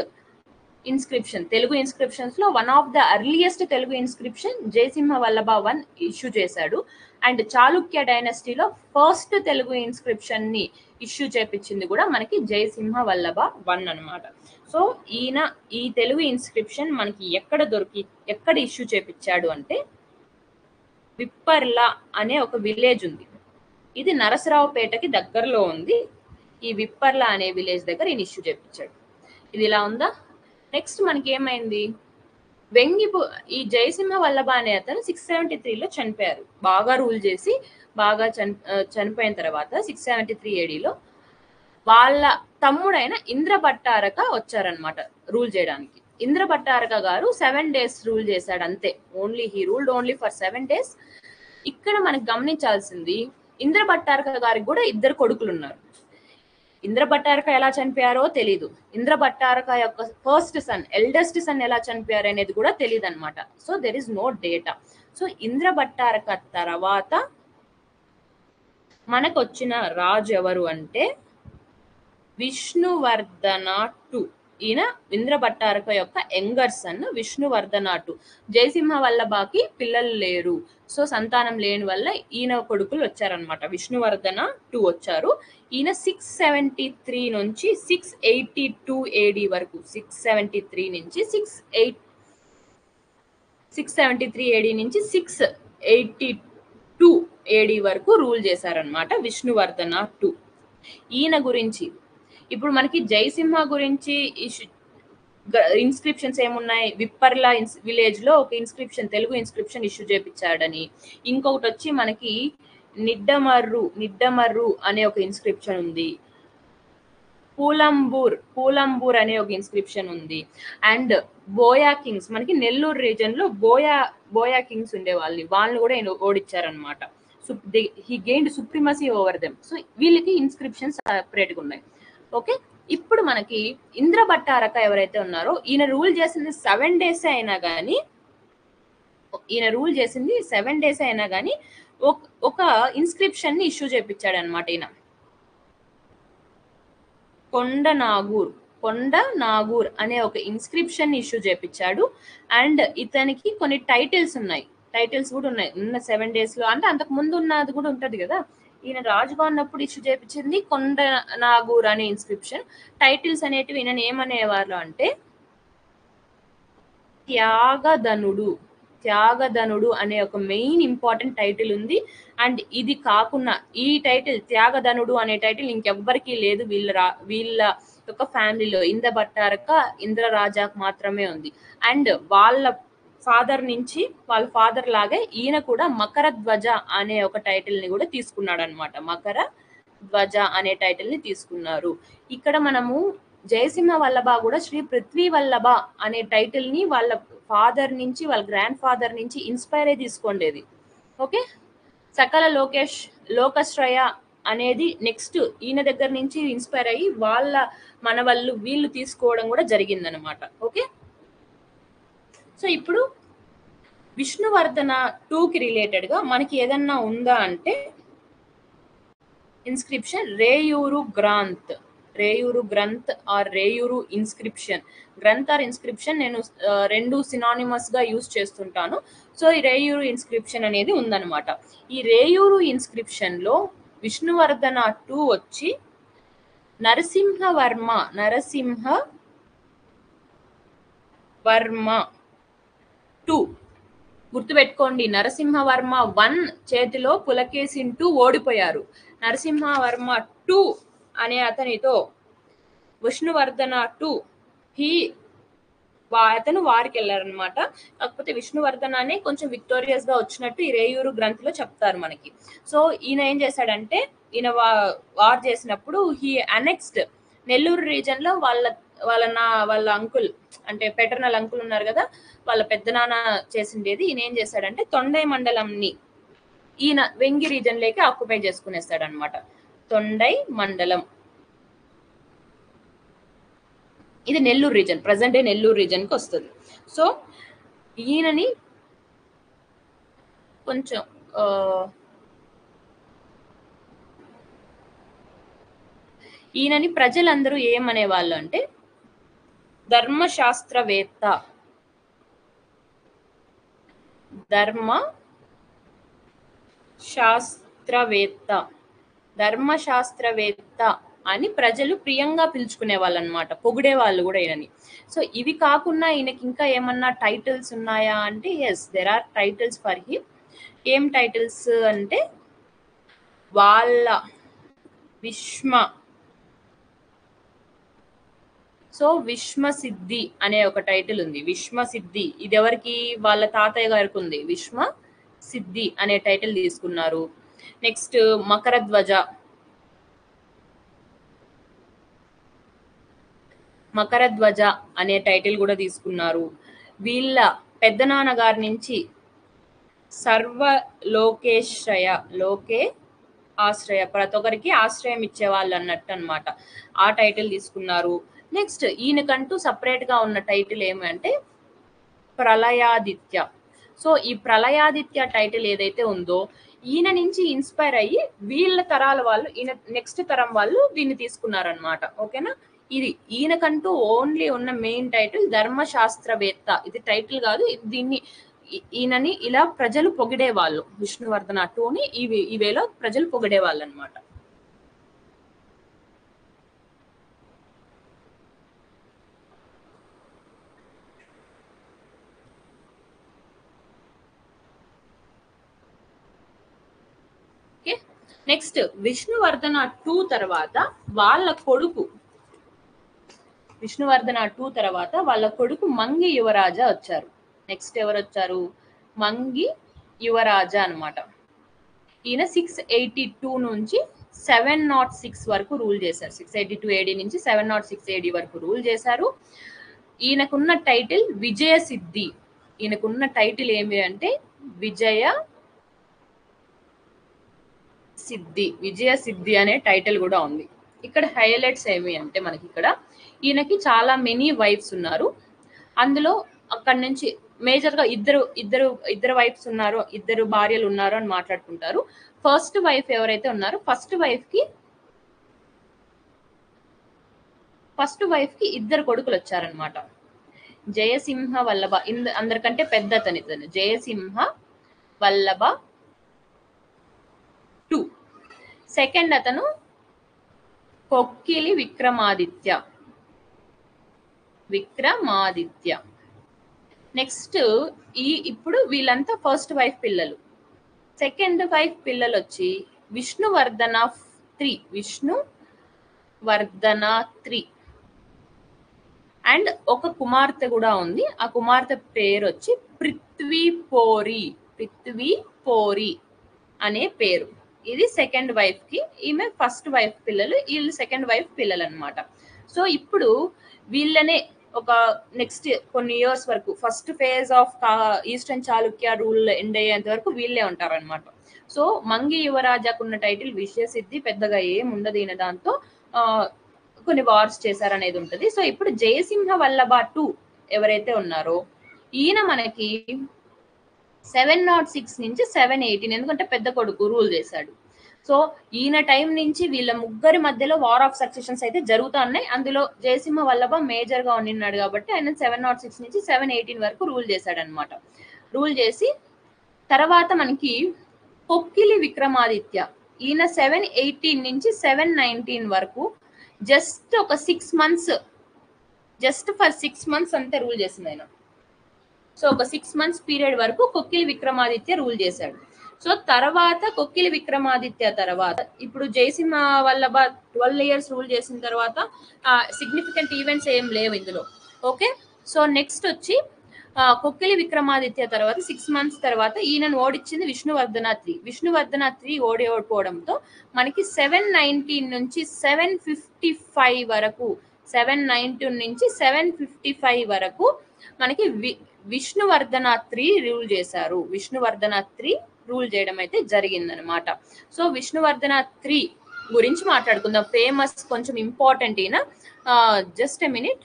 Telugu inscriptions లో one of the earliest Telugu inscription Jayasimha Vallabha 1 issue చేశాడు. అండ్ చాళుక్య డైనస్టీలో ఫస్ట్ తెలుగు ఇన్స్క్రిప్షన్ ని ఇష్యూ చేపించింది కూడా మనకి జయసింహ వల్లభ 1 అనమాట. సో ఈయన ఈ తెలుగు ఇన్స్క్రిప్షన్ మనకి ఎక్కడ ఇష్యూ చేపించాడు అంటే విప్పర్ల అనే ఒక విలేజ్ ఉంది. ఇది నరసరావుపేటకి దగ్గరలో ఉంది. ఈ విప్పర్ల అనే విలేజ్ దగ్గర ఈయన ఇష్యూ చేపించాడు. ఇది ఇలా ఉందా. నెక్స్ట్ మనకి ఏమైంది, ఈ జయసింహ వల్లభ అనే అతను 673లో చనిపోయారు. బాగా రూల్ చేసి బాగా చనిపోయిన తర్వాత 673 ఏడీలో వాళ్ళ తమ్ముడైన ఇంద్రభట్టారక వచ్చారనమాట రూల్ చేయడానికి. ఇంద్రభట్టారక గారు 7 days రూల్ చేశాడు అంతే. He ruled only for 7 days. ఇక్కడ మనకి గమనించాల్సింది, ఇంద్రభట్టారక గారికి కూడా 2 కొడుకులు ఉన్నారు. ఇంద్రభట్టారక ఎలా చనిపోయారో తెలీదు. ఇంద్రభట్టారక యొక్క ఫస్ట్ సన్, ఎల్డెస్ట్ సన్ ఎలా చనిపోయారు అనేది కూడా తెలియదు అనమాట. So there is no data. So Indrabhattaraka తర్వాత మనకు వచ్చిన రాజు ఎవరు అంటే విష్ణువర్ధన II. ఈయన ఇంద్రభట్టారక యొక్క younger son Vishnuvardhana II. Jayasimha వల్లభకి పిల్లలు లేరు, సో సంతానం లేని వల్ల ఈయన కొడుకులు వచ్చారనమాట. విష్ణువర్ధన II వచ్చారు. ఈయన 673 నుంచి 682 AD వరకు, 673 నుంచి 673 AD నుంచి 682 AD వరకు రూల్ చేశారనమాట విష్ణువర్ధన II. ఈయన గురించి ఇప్పుడు మనకి జయసింహ గురించి ఇన్స్క్రిప్షన్స్ ఏమున్నాయి, విప్పర్ల విలేజ్ లో ఒక ఇన్స్క్రిప్షన్, తెలుగు ఇన్స్క్రిప్షన్ ఇష్యూ చేపించాడని. ఇంకొకటి వచ్చి మనకి నిడ్డమర్రు అనే ఒక ఇన్స్క్రిప్షన్ ఉంది. పూలంబూర్ అనే ఒక ఇన్స్క్రిప్షన్ ఉంది. అండ్ బోయా కింగ్స్, మనకి నెల్లూరు రీజన్ లో బోయా కింగ్స్ వాళ్ళని కూడా ఓడించారనమాట. He gained supremacy over them. So వీళ్ళకి ఇన్స్క్రిప్షన్స్ సెపరేట్ గా ఉన్నాయి. ఓకే, ఇప్పుడు మనకి ఇంద్రభట్టారక ఎవరైతే ఉన్నారో ఈయన రూల్ చేసింది 7 days అయినా కానీ ఒక ఇన్స్క్రిప్షన్ ని ఇష్యూ చేపించాడు అనమాట. ఈయన కొండ నాగూర్ అనే ఒక ఇన్స్క్రిప్షన్ ని ఇష్యూ చేపించాడు. అండ్ ఇతనికి కొన్ని టైటిల్స్ కూడా ఉన్నాయి 7 days లో. అంటే అంతకు ముందు ఉన్నది కూడా ఉంటది కదా. ఈయన రాజుగా ఉన్నప్పుడు ఇష్యూ చేపించింది కొండ నాగూర్ అనే ఇన్స్క్రిప్షన్. టైటిల్స్ అనేటివి ఈయన ఏమనేవారు అంటే త్యాగధనుడు అనే ఒక మెయిన్ ఇంపార్టెంట్ టైటిల్ ఉంది. అండ్ ఇది కాకుండా ఈ టైటిల్ త్యాగధనుడు అనే టైటిల్ ఇంకెవ్వరికీ లేదు వీళ్ళ యొక్క ఫ్యామిలీలో. ఇంద్రభట్టారక ఇంద్రరాజాకు మాత్రమే ఉంది. అండ్ వాళ్ళ ఫాదర్ లాగే ఈయన కూడా మకర ధ్వజ అనే ఒక టైటిల్ ని కూడా తీసుకున్నాడు అనమాట. మకర ధ్వజ అనే టైటిల్ ని తీసుకున్నారు. ఇక్కడ మనము జయసింహ వల్లభ కూడా శ్రీ పృథ్వీ వల్లభ అనే టైటిల్ ని వాళ్ళ ఫాదర్ నుంచి, వాళ్ళ గ్రాండ్ ఫాదర్ నుంచి ఇన్స్పైర్ అయి తీసుకోండేది. ఓకే, సకల లోకశ్రయ అనేది నెక్స్ట్ ఈయన దగ్గర నుంచి ఇన్స్పైర్ అయ్యి వీళ్ళు తీసుకోవడం కూడా జరిగిందనమాట. ఓకే, సో ఇప్పుడు విష్ణువర్ధన IIకి రిలేటెడ్ గా మనకి ఏదన్నా ఉందా అంటే inscription Reyuru grant or Reyuru inscription. Grant or inscription నేను రెండు సినానిమస్ గా యూజ్ చేస్తుంటాను. సో ఈ రేయూరు ఇన్స్క్రిప్షన్ అనేది ఉందన్నమాట. ఈ రేయూరు ఇన్స్క్రిప్షన్ లో విష్ణువర్ధన II వచ్చి నరసింహవర్మ II గుర్తుపెట్టుకోండి. నరసింహవర్మ I చేతిలో పులకేశిన్ II ఓడిపోయారు. నరసింహవర్మ II అనే అతనితో విష్ణువర్ధన II అతను వారికి వెళ్ళారనమాట. కాకపోతే విష్ణువర్ధననే కొంచెం విక్టోరియస్ గా వచ్చినట్టు ఈ రేయూరు గ్రంథిలో చెప్తారు మనకి. సో ఈయన ఏం చేశాడంటే, ఈయన వార్ చేసినప్పుడు హీ అనెక్స్డ్ నెల్లూరు రీజన్ లో వాళ్ళ అంకుల్, అంటే పెటర్నల్ అంకుల్ ఉన్నారు కదా, వాళ్ళ పెద్దనాన్న చేసిండేది. ఈయన ఏం చేశాడంటే తొండై మండలంని ఈయన వెంగి రీజన్ లేకి ఆక్యుపై చేసుకునేస్తాడు అనమాట. తొండై మండలం ఇది Nellore reason, present day Nellore reason కి వస్తుంది. సో ఈయనని కొంచెం ఈయనని ప్రజలందరూ ఏమనేవాళ్ళు అంటే ధర్మశాస్త్రవేత్త అని ప్రజలు ప్రియంగా పిలుచుకునే వాళ్ళు అనమాట, పొగిడే వాళ్ళు కూడా ఈయనని. సో ఇవి కాకుండా ఈయనకి ఇంకా ఏమన్నా టైటిల్స్ ఉన్నాయా అంటే yes, there are titles for him. ఏం టైటిల్స్ అంటే వాళ్ళ విష్మ సో విష్మసిద్ధి అనే ఒక టైటిల్ ఉంది. విష్మసిద్ధి ఇది ఎవరికి? వాళ్ళ తాతయ్య గారికి ఉంది. విష్మ సిద్ధి అనే టైటిల్ తీసుకున్నారు. నెక్స్ట్ మకరధ్వజ. మకరధ్వజ అనే టైటిల్ కూడా తీసుకున్నారు. వీళ్ళ పెద్దనాన్న గారి నుంచి సర్వలోకేశ్రయ లోకే ఆశ్రయ ప్రతి ఒక్కరికి ఆశ్రయం ఇచ్చేవాళ్ళు అన్నట్టు అనమాట. ఆ టైటిల్ తీసుకున్నారు. నెక్స్ట్ ఈయనకంటూ సపరేట్ గా ఉన్న టైటిల్ ఏమంటే ప్రళయాదిత్య. సో ఈ ప్రళయాదిత్య టైటిల్ ఏదైతే ఉందో ఈయన నుంచి ఇన్స్పైర్ అయ్యి వీళ్ళ తరాల వాళ్ళు ఈయన నెక్స్ట్ తరం వాళ్ళు దీన్ని తీసుకున్నారనమాట. ఓకేనా? ఇది ఈయనకంటూ ఓన్లీ ఉన్న మెయిన్ టైటిల్ ధర్మశాస్త్రవేత్త. ఇది టైటిల్ కాదు, దీన్ని ఈయనని ఇలా ప్రజలు పొగిడేవాళ్ళు. విష్ణువర్ధన టూని ఈ వేలో ప్రజలు పొగిడేవాళ్ళు అనమాట. నెక్స్ట్ విష్ణువర్ధన టూ తర్వాత వాళ్ళ కొడుకు మంగి యువరాజా వచ్చారు. నెక్స్ట్ ఎవరు వచ్చారు? మంగి యువరాజా అనమాట. ఈయన 682 నుంచి 706 వరకు రూల్ చేశారు. 682 AD నుంచి 706 AD వరకు రూల్ చేశారు. ఈయనకున్న టైటిల్ విజయ సిద్ధి. ఈయనకున్న టైటిల్ ఏమి అంటే విజయ సిద్ధి అనే టైటిల్ కూడా ఉంది. ఇక్కడ హైలైట్స్ ఏమి అంటే మనకి ఇక్కడ ఈయనకి చాలా మెనీ వైఫ్స్ ఉన్నారు. అందులో అక్కడి నుంచి మేజర్ గా ఇద్దరు వైఫ్స్ ఉన్నారు, ఇద్దరు భార్యలు ఉన్నారు అని మాట్లాడుకుంటారు. ఫస్ట్ వైఫ్ ఎవరైతే ఉన్నారో ఫస్ట్ వైఫ్ కి ఇద్దరు కొడుకులు వచ్చారనమాట. జయసింహ వల్లభ అందరికంటే పెద్ద అతను ఇతను. జయసింహ వల్లభ 2. సెకండ్ అతను కొక్కిలి విక్రమాదిత్య. నెక్స్ట్ ఇప్పుడు వీళ్ళంతా ఫస్ట్ వైఫ్ పిల్లలు. సెకండ్ వైఫ్ పిల్లలు వచ్చి విష్ణువర్ధన 3 అండ్ ఒక కుమార్తె కూడా ఉంది. ఆ కుమార్తె పేరు వచ్చి పృథ్వీపోరి అనే పేరు. ఇది సెకండ్ వైఫ్ కి. ఈమె ఫస్ట్ వైఫ్ పిల్లలు, వీళ్ళు సెకండ్ వైఫ్ పిల్లలు అనమాట. సో ఇప్పుడు వీళ్ళనే ఒక నెక్స్ట్ కొన్ని ఇయర్స్ వరకు first phase of eastern Chalukya rule end అయ్యేంత వరకు వీళ్ళే ఉంటారనమాట. సో మంగి యువరాజాకున్న టైటిల్ విజయసిద్ధి. పెద్దగా ఏం ఉండదు ఈయన దాంతో. కొన్ని వార్స్ చేశారనేది ఉంటుంది. సో ఇప్పుడు జయసింహ వల్లభ 2 ఎవరైతే ఉన్నారో ఈయన మనకి 706 నుంచి 718, ఎందుకంటే పెద్ద కొడుకు రూల్ చేశాడు. సో ఈయన టైం నుంచి వీళ్ళ ముగ్గురి మధ్యలో వార్ ఆఫ్ సక్సెషన్స్ అయితే జరుగుతూ ఉన్నాయి. అందులో జయసింహ వల్లభ మేజర్ గా ఉన్నాడు కాబట్టి ఆయన 706 నుంచి 718 వరకు రూల్ చేశాడు అనమాట. రూల్ చేసి తర్వాత మనకి కొక్కిలి విక్రమాదిత్య ఈయన 718 నుంచి 719 వరకు జస్ట్ ఒక 6 months అంతే రూల్ చేసింది ఆయన. సో ఒక 6 months పీరియడ్ వరకు కొక్కిలి విక్రమాదిత్య రూల్ చేశాడు. సో తర్వాత కొక్కిలి విక్రమాదిత్య తర్వాత ఇప్పుడు జయసింహ వల్లభ 12 years రూల్ చేసిన తర్వాత సిగ్నిఫికెంట్ ఈవెంట్స్ ఏం లేవు ఇందులో. ఓకే, సో నెక్స్ట్ వచ్చి కొక్కిలి విక్రమాదిత్య తర్వాత 6 months తర్వాత ఈయనను ఓడించింది విష్ణువర్ధన 3 ఓడిపోవడంతో మనకి 719 నుంచి 755 వరకు 719 నుంచి 755 వరకు మనకి విష్ణువర్ధన 3 రూల్ చేశారు. విష్ణువర్ధన 3 రూల్ చేయడం అయితే జరిగిందనమాట. సో విష్ణువర్ధన 3 గురించి మాట్లాడుకుందాం. ఫేమస్, కొంచెం ఇంపార్టెంట్ ఈయన. Just a minute.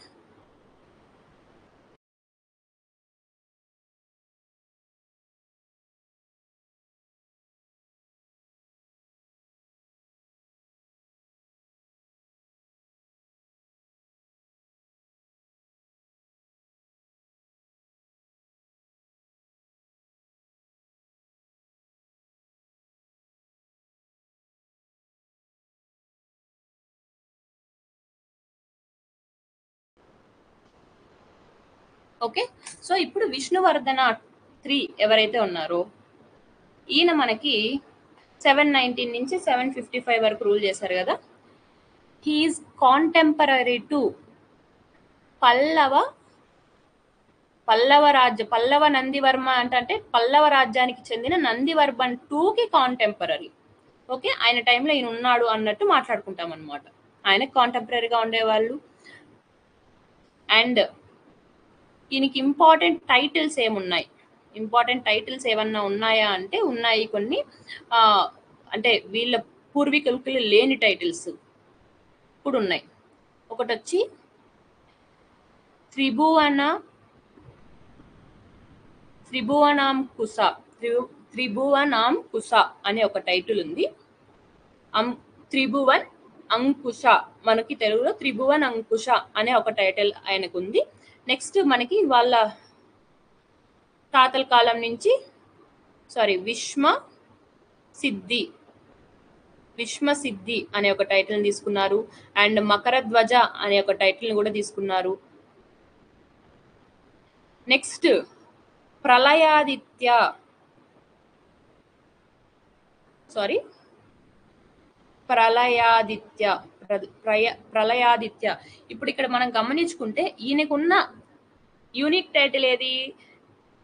Okay, so ఇప్పుడు విష్ణువర్ధన 3 ఎవరైతే ఉన్నారో ఈయన మనకి 719 నుంచి 755 వరకు రూల్ చేశారు కదా. He is contemporary to Pallava Nandivarma అంటే పల్లవ రాజ్యానికి చెందిన నందివర్మన్ 2కి కాంటెంపరీ. ఓకే, ఆయన టైంలో ఈయన ఉన్నాడు అన్నట్టు మాట్లాడుకుంటాం అనమాట. ఆయనకు కాంటెంపరీగా ఉండేవాళ్ళు. అండ్ ఈయనకి ఇంపార్టెంట్ టైటిల్స్ ఏమున్నాయి, ఇంపార్టెంట్ టైటిల్స్ ఏమన్నా ఉన్నాయా అంటే ఉన్నాయి కొన్ని. అంటే వీళ్ళ పూర్వీకులకి లేని టైటిల్స్ ఇప్పుడు ఉన్నాయి. ఒకటి వచ్చి త్రిభువనాం కుశ అనే ఒక టైటిల్ ఉంది. త్రిభువన్ అంకుశ, మనకి తెలుగులో త్రిభువన్ అంకుశ అనే ఒక టైటిల్ ఆయనకు ఉంది. నెక్స్ట్ మనకి వాళ్ళ తాతల కాలం నుంచి విశ్వసిద్ధి అనే ఒక టైటిల్ తీసుకున్నారు. అండ్ మకరధ్వజ అనే ఒక టైటిల్ కూడా తీసుకున్నారు. నెక్స్ట్ ప్రళయాదిత్య ఇప్పుడు ఇక్కడ మనం గమనించుకుంటే ఈయనకున్న యూనిక్ టైటిల్ ఏది?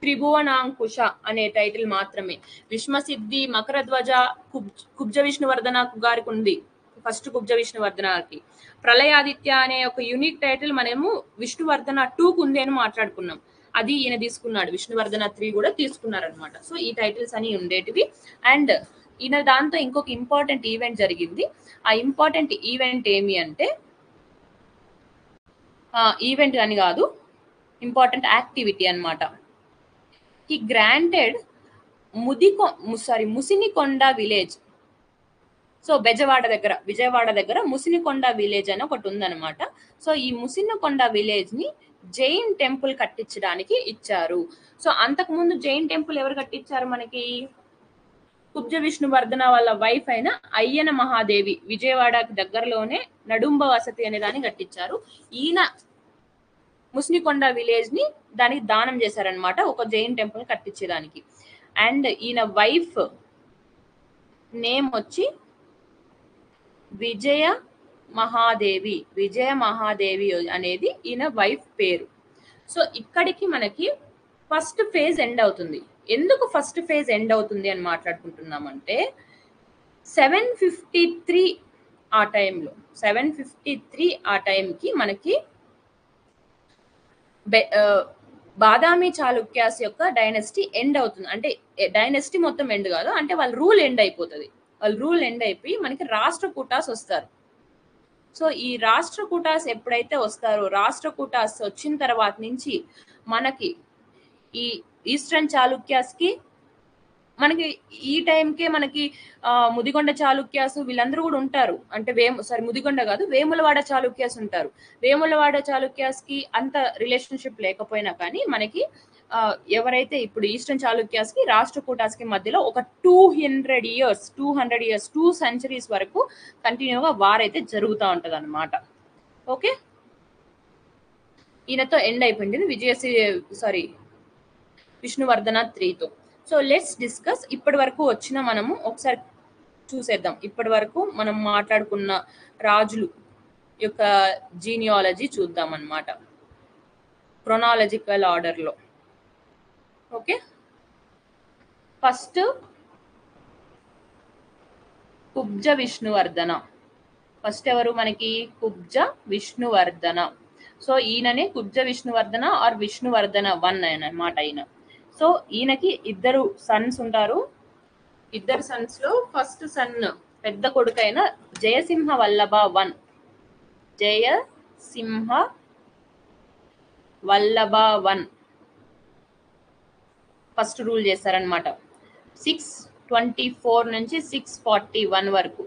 త్రిభువనాంకుశ అనే టైటిల్ మాత్రమే. విశ్వసిద్ధి, మకరధ్వజ, కుబ్జ విష్ణువర్ధన గారికి ఉంది, ఫస్ట్ కుబ్జ విష్ణువర్ధనకి. ప్రళయాదిత్య అనే ఒక యూనిక్ టైటిల్ మనము విష్ణువర్ధన 2కు ఉంది అని మాట్లాడుకున్నాం, అది ఈయన తీసుకున్నాడు. విష్ణువర్ధన 3 కూడా తీసుకున్నారనమాట. సో ఈ టైటిల్స్ అని ఉండేటివి. అండ్ ఈయన దాంతో ఇంకొక ఇంపార్టెంట్ ఈవెంట్ జరిగింది. ఆ ఇంపార్టెంట్ ఈవెంట్ ఏమి అంటే, ఈవెంట్ అని కాదు, ఇంపార్టెంట్ యాక్టివిటీ అన్నమాట. He granted Musinikonda village. So Vijayawada దగ్గర ముసినికొండ విలేజ్ అని ఒకటి ఉందన్నమాట. సో ఈ ముసినికొండ విలేజ్ ని జైన్ టెంపుల్ కట్టించడానికి ఇచ్చారు. సో అంతకు ముందు జైన్ టెంపుల్ ఎవరు కట్టించారు మనకి? కుబ్జ విష్ణువర్ధన వాళ్ళ వైఫ్ అయిన అయ్యన మహాదేవి విజయవాడకి దగ్గరలోనే నడుంబ వసతి అనే దాన్ని కట్టించారు. ఈయన ముసినికొండ విలేజ్ ని దానికి దానం చేశారనమాట, ఒక జైన్ టెంపుల్ కట్టించేదానికి. అండ్ ఈయన వైఫ్ నేమ్ వచ్చి విజయ మహాదేవి అనేది ఈయన వైఫ్ పేరు. సో ఇక్కడికి మనకి ఫస్ట్ ఫేజ్ ఎండ్ అవుతుంది. ఎందుకు ఫస్ట్ ఫేజ్ ఎండ్ అవుతుంది అని మాట్లాడుకుంటున్నామంటే, 753 ఆ టైంకి మనకి బాదామి చాళుక్యాస్ యొక్క డైనస్టీ ఎండ్ అవుతుంది. అంటే డైనస్టీ మొత్తం ఎండ్ కాదు, అంటే వాళ్ళ రూల్ ఎండ్ అయిపోతుంది. వాళ్ళు రూల్ ఎండ్ అయిపోయి మనకి రాష్ట్రకూటాస్ వస్తారు. సో ఈ రాష్ట్రకూటాస్ ఎప్పుడైతే వస్తారో, రాష్ట్రకూటాస్ వచ్చిన తర్వాత నుంచి మనకి ఈ ఈస్టర్న్ చాళుక్యాస్ కి మనకి ఈ టైంకే మనకి ముదిగొండ చాళుక్యాస్ వీళ్ళందరూ కూడా ఉంటారు. అంటే ముదిగొండ కాదు, వేములవాడ చాళుక్యాస్ ఉంటారు. వేములవాడ చాళుక్యాస్ కి అంత రిలేషన్షిప్ లేకపోయినా కానీ మనకి ఎవరైతే ఇప్పుడు ఈస్టర్న్ చాళుక్యాస్ కి రాష్ట్రకూటాస్ కి మధ్యలో ఒక 200 ఇయర్స్ 2 సెంచరీస్ వరకు కంటిన్యూగా వార్ అయితే జరుగుతూ ఉంటది అనమాట. ఓకే, ఈయనతో ఎండ్ అయిపోయింది విష్ణువర్ధన 3తో. సో లెట్స్ డిస్కస్ ఇప్పటి వరకు వచ్చిన మనము ఒకసారి చూసేద్దాం. ఇప్పటి వరకు మనం మాట్లాడుకున్న రాజులు యొక్క జీనియాలజీ చూద్దాం అన్నమాట, క్రొనాలజికల్ ఆర్డర్లో. Okay, first Kubja Vishnuvardhana. First ఎవరు మనకి? కుబ్జ విష్ణువర్ధన. సో ఈయననే కుబ్జ విష్ణువర్ధన ఆర్ విష్ణువర్ధన 1 అన్నమాట ఈయన. సో ఈయనకి 2 సన్స్ ఉంటారు. 2 సన్స్ లో ఫస్ట్ సన్ పెద్ద కొడుకైన జయసింహ వల్లభ 1 ఫస్ట్ రూల్ చేశారనమాట. 624 నుంచి 641 వరకు,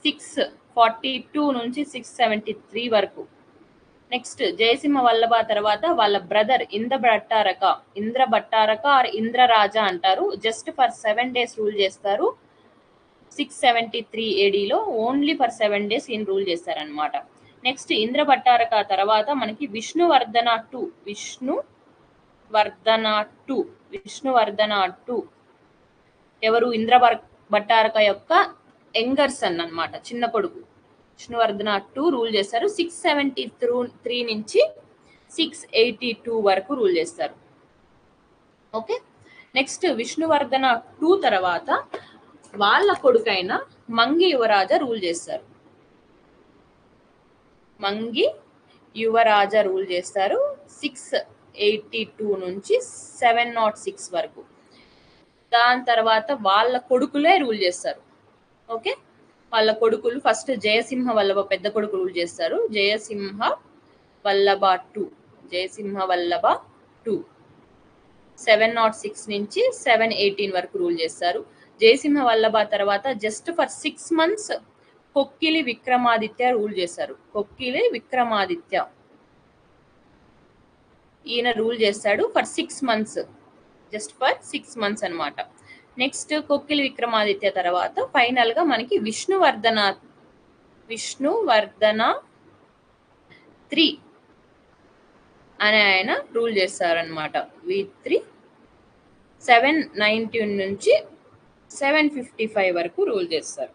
642 నుంచి 673 వరకు. నెక్స్ట్ జయసింహ వల్లభ తర్వాత వాళ్ళ బ్రదర్ ఇంద్రభట్టారక ఆర్ ఇంద్రరాజా అంటారు. జస్ట్ ఫర్ 7 days రూల్ చేస్తారు. 673 ADలో ఓన్లీ ఫర్ 7 days ఈయన రూల్ చేస్తారనమాట. నెక్స్ట్ ఇంద్రభట్టారక తర్వాత మనకి విష్ణువర్ధన 2 ఎవరు? భట్టారక యొక్క యంగర్ సన్ అన్నమాట, చిన్న కొడుకు. విష్ణువర్ధన 2 రూల్ చేస్తారు. 673 నుంచి 682 వరకు రూల్ చేస్తారు. ఓకే, నెక్స్ట్ విష్ణువర్ధన 2 తర్వాత వాళ్ళ కొడుకైన మంగి యువరాజ రూల్ చేస్తారు. మంగి యువరాజ రూల్ చేస్తారు 682 నుంచి 706 వరకు. దాని తర్వాత వాళ్ళ కొడుకులే రూల్ చేస్తారు. ఓకే, వాళ్ళ కొడుకులు ఫస్ట్ జయసింహ వల్లభ పెద్ద కొడుకు రూల్ చేస్తారు. జయసింహ వల్లభ 2 706 నుంచి 718 వరకు రూల్ చేస్తారు. జయసింహ వల్లభ తర్వాత just for 6 months Kokkili Vikramaditya rule చేశారు. కొక్కిలి విక్రమాదిత్య ఈయన రూల్ చేస్తాడు for 6 months, just for 6 months అన్నమాట. నెక్స్ట్ కొక్కిలి విక్రమాదిత్య తర్వాత ఫైనల్ గా మనకి విష్ణువర్ధన 3 అనే ఆయన రూల్ చేస్తారనమాట. V3 719 నుంచి 755 వరకు రూల్ చేస్తారు.